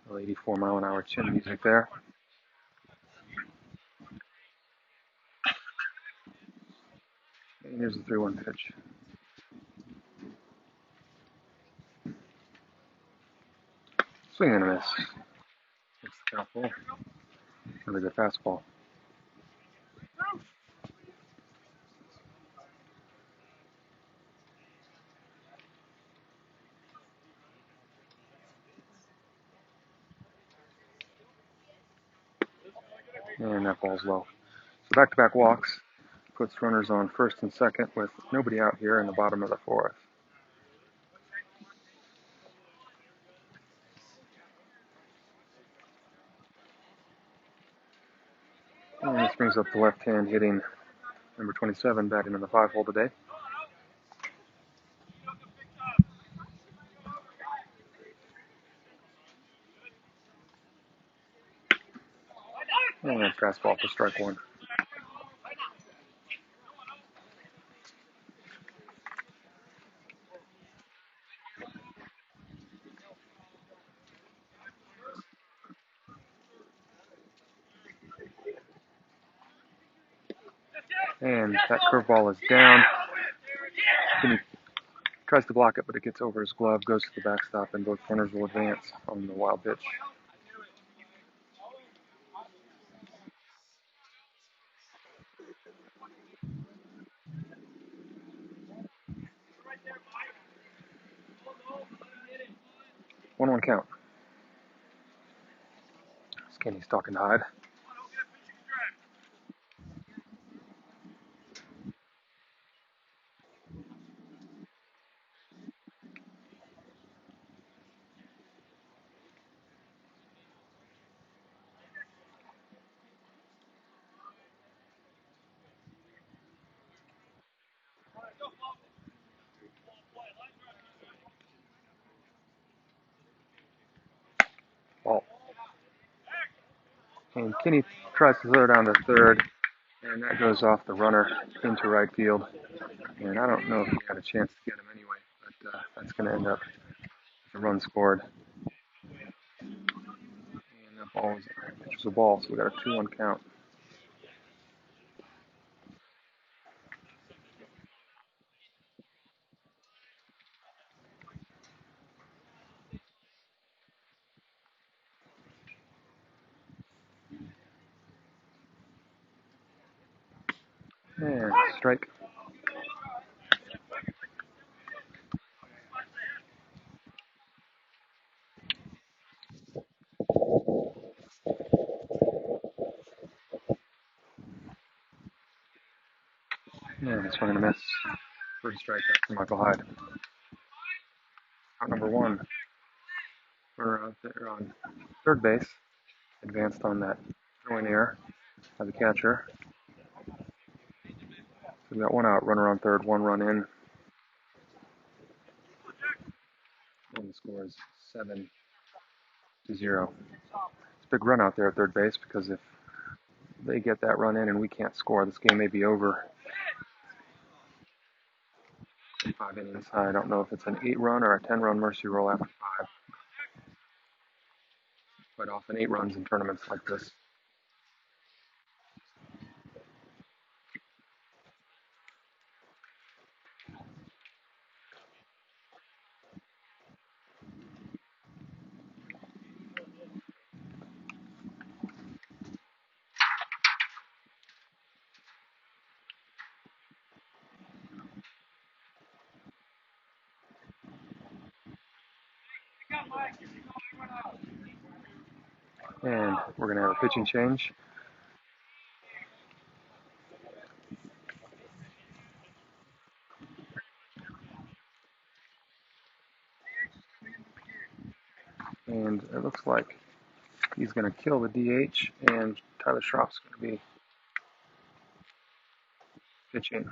Well, 84-mile-an-hour chin music there. And here's the 3-1 pitch. Swing and a miss. It's the foul ball. Really good fastball. And that ball's low. So back-to-back walks puts runners on first and second with nobody out here in the bottom of the 4th. And this brings up the left hand hitting number 27 batting in the 5-hole today. And fastball for strike 1. And that curveball is down. He tries to block it, but it gets over his glove, goes to the backstop, and both runners will advance on the wild pitch. One count. Skinny's talking to Hyde. Ball. And Kinney tries to throw down to third, and that goes off the runner into right field. And I don't know if he had a chance to get him anyway, but that's going to end up with a run scored. And that ball is a ball, so we got a 2-1 count. And strike. And swing and a miss. First strike for Michael Hyde. Out number 1. We're out there on third base. Advanced on that throwing error by the catcher. So we got 1 out, runner on third, 1 run in. And the score is 7-0. It's a big run out there at third base because if they get that run in and we can't score, this game may be over in 5 innings. I don't know if it's an 8-run or a 10-run mercy roll after 5. Quite often 8 runs in tournaments like this. And we're going to have a pitching change. And it looks like he's going to kill the DH, and Tyler Schroff's going to be pitching.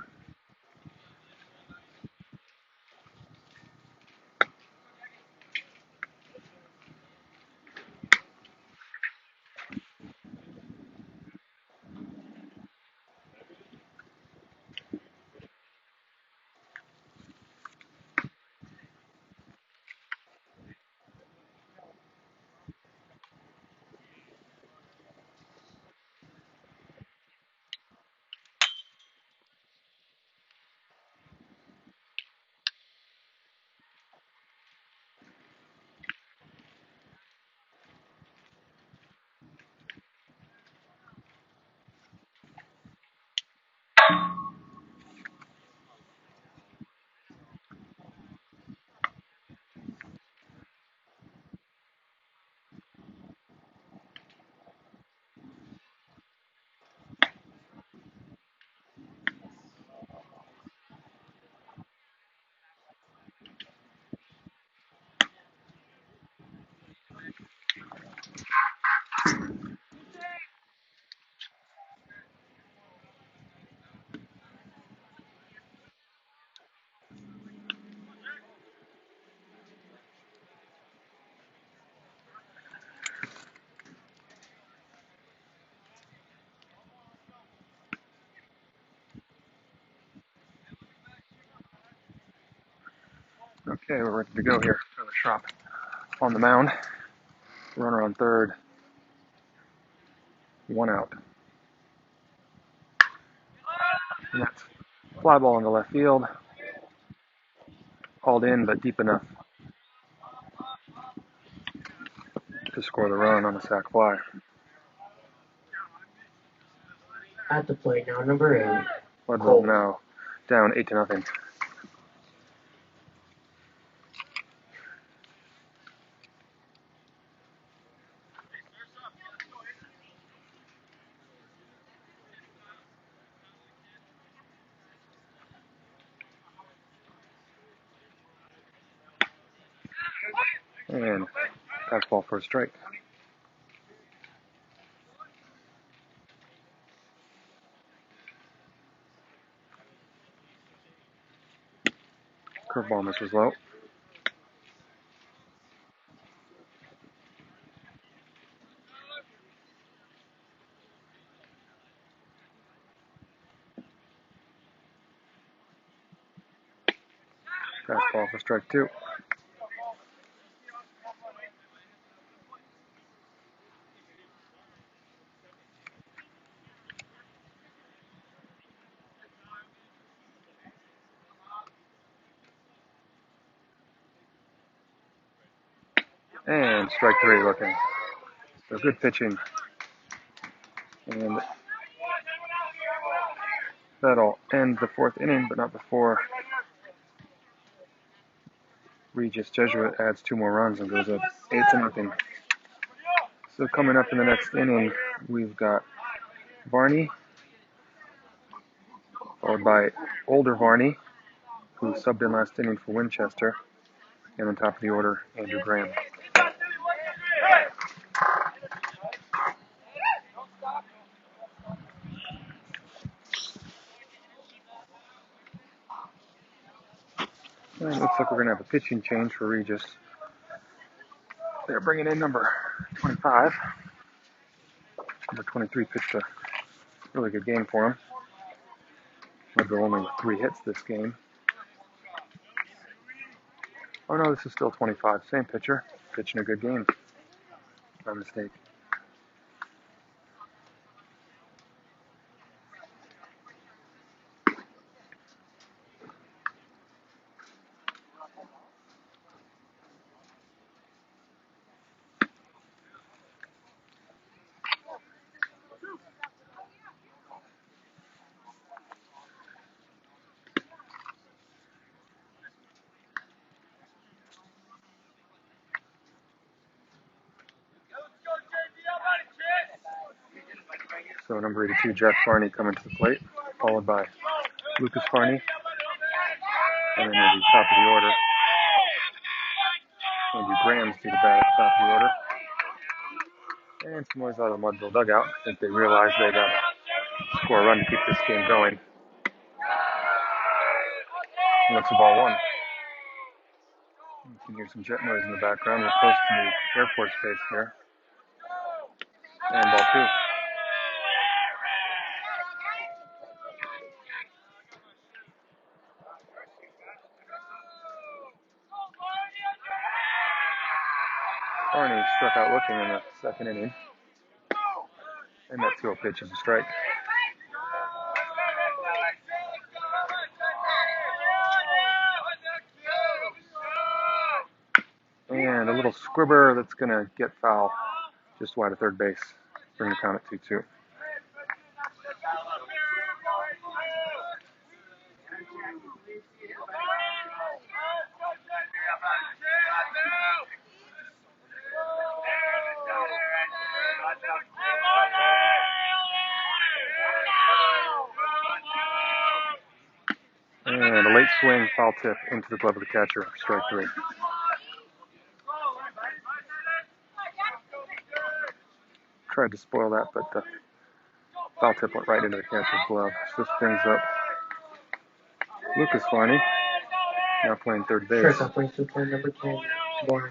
Okay, we're ready to go here. Tyler Schropp on the mound. Runner on third. 1 out. And that's fly ball in the left field. Hauled in, but deep enough to score the run on a sac fly. At the plate now, number 8. Leadville now down 8-0. And fastball for a strike. Curveball misses low. Fastball for strike 2. And strike 3 looking. So good pitching. And that'll end the 4th inning, but not before Regis Jesuit adds 2 more runs and goes up 8-0. So coming up in the next inning, we've got Varney, followed by older Varney, who subbed in last inning for Winchester, and on top of the order, Andrew Graham. And it looks like we're going to have a pitching change for Regis. They're bringing in number 25. Number 23 pitched a really good game for him. Leadville only with 3 hits this game. Oh no, this is still 25. Same pitcher, pitching a good game. My mistake. So number 82, Jeff Varney, coming to the plate, followed by Lucas Varney. And then at the top of the order, Andrew Graham's to the bat at the top of the order. And some noise out of the Mudville dugout. I think they realized they got to score a run to keep this game going. And that's a ball 1. You can hear some jet noise in the background. We're close to the Air Force Base here. And ball 2. Varney struck out looking in the 2nd inning. And that 2-0 pitch is a strike. And a little squibber that's going to get foul just wide of third base. Bring the count at 2-2. And a late swing, foul tip into the glove of the catcher, strike 3. Tried to spoil that, but the foul tip went right into the catcher's glove. So this brings up Lucas Varney, now playing third base. Shortstop brings to play number 10, Varney.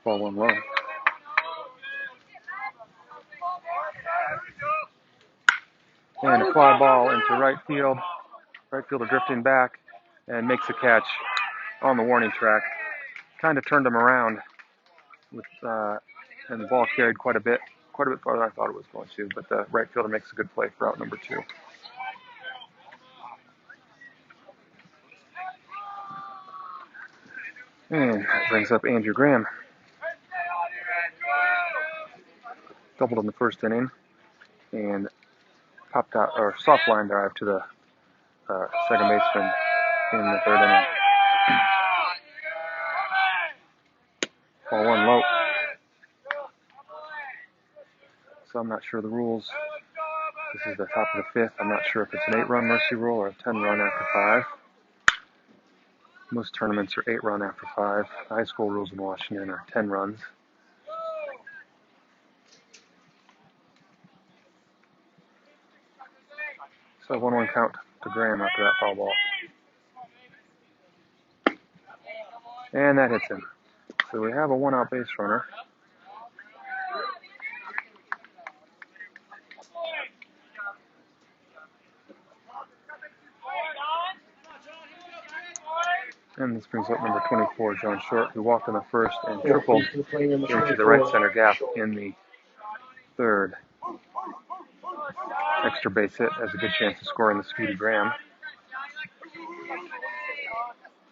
ball one low. And a fly ball into right field. Right fielder drifting back and makes a catch on the warning track. Kind of turned him around with, and the ball carried quite a bit farther than I thought it was going to. But the right fielder makes a good play for out number 2. And that brings up Andrew Graham. Doubled in the first inning and popped out or soft line drive to the second baseman in the third inning. Ball one low. So I'm not sure the rules. This is the top of the 5th. I'm not sure if it's an 8-run mercy rule or a 10-run after 5. Most tournaments are 8-run after 5. The high school rules in Washington are 10 runs. So 1-1 count to Graham after that foul ball. And that hits him. So we have a 1-out base runner. And this brings up number 24, John Short, who walked in the first and tripled into the right center gap in the third. Extra base hit has a good chance of scoring the speedy Graham.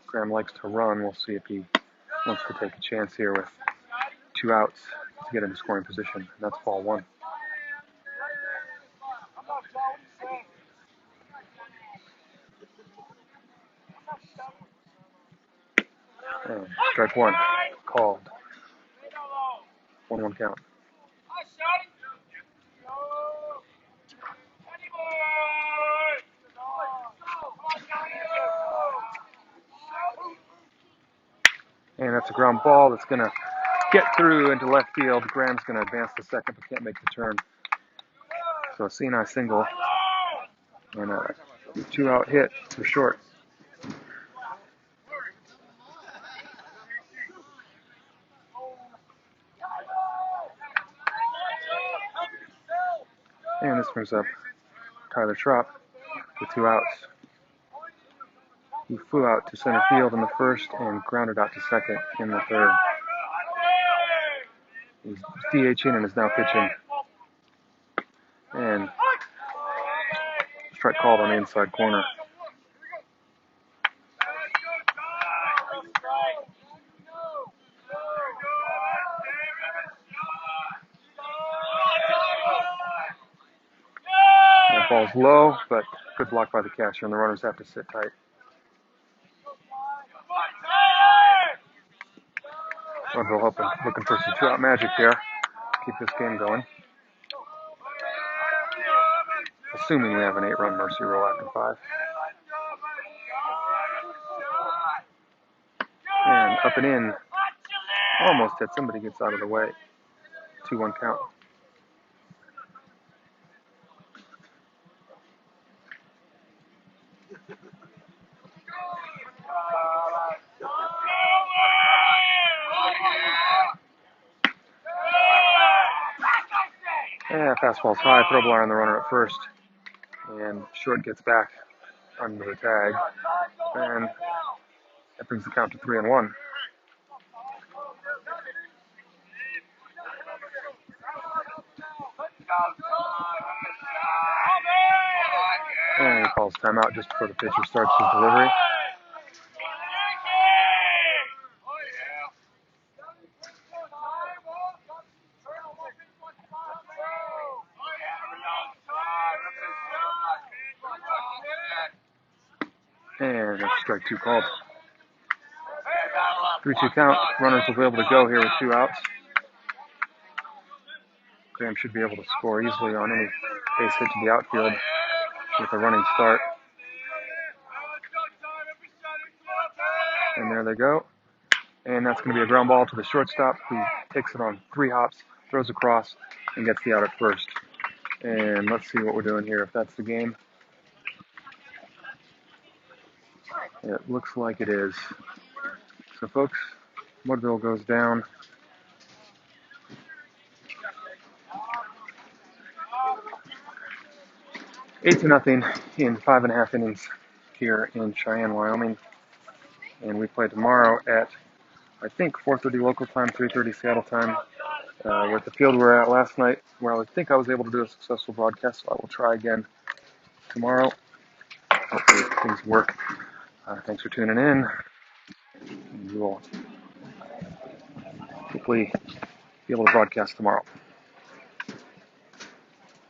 Graham likes to run. We'll see if he wants to take a chance here with 2 outs to get into scoring position. And that's ball 1. And strike 1 called. 1-1 count. And that's a ground ball that's going to get through into left field. Graham's going to advance to second but can't make the turn. So a Sinai single and a 2-out hit for Short. And this brings up Tyler Trop with 2 outs. He flew out to center field in the first and grounded out to second in the third. He's DHing and is now pitching. And strike called on the inside corner. That ball's low, but good block by the catcher, and the runners have to sit tight. Woodville looking for some 2-out magic here. Keep this game going. Assuming we have an 8-run mercy rule after 5. And up and in. Almost hit. Somebody gets out of the way. 2-1 count. And fastball's high. Throw ball on the runner at first. And Short gets back under the tag. And that brings the count to 3-1. And he calls timeout just before the pitcher starts his delivery. And that's strike 2 called. 3-2 count. Runners will be able to go here with 2 outs. Graham should be able to score easily on any base hit to the outfield with a running start. And there they go. And that's going to be a ground ball to the shortstop, who takes it on 3 hops, throws across, and gets the out at first. And let's see what we're doing here, if that's the game. It looks like it is. So folks, Woodville goes down 8-0 in 5.5 innings here in Cheyenne, Wyoming. And we play tomorrow at, I think, 4:30 local time, 3:30 Seattle time. We're at the field we were at last night, where I think I was able to do a successful broadcast, so I will try again tomorrow. Hopefully things work. Thanks for tuning in. We will hopefully be able to broadcast tomorrow.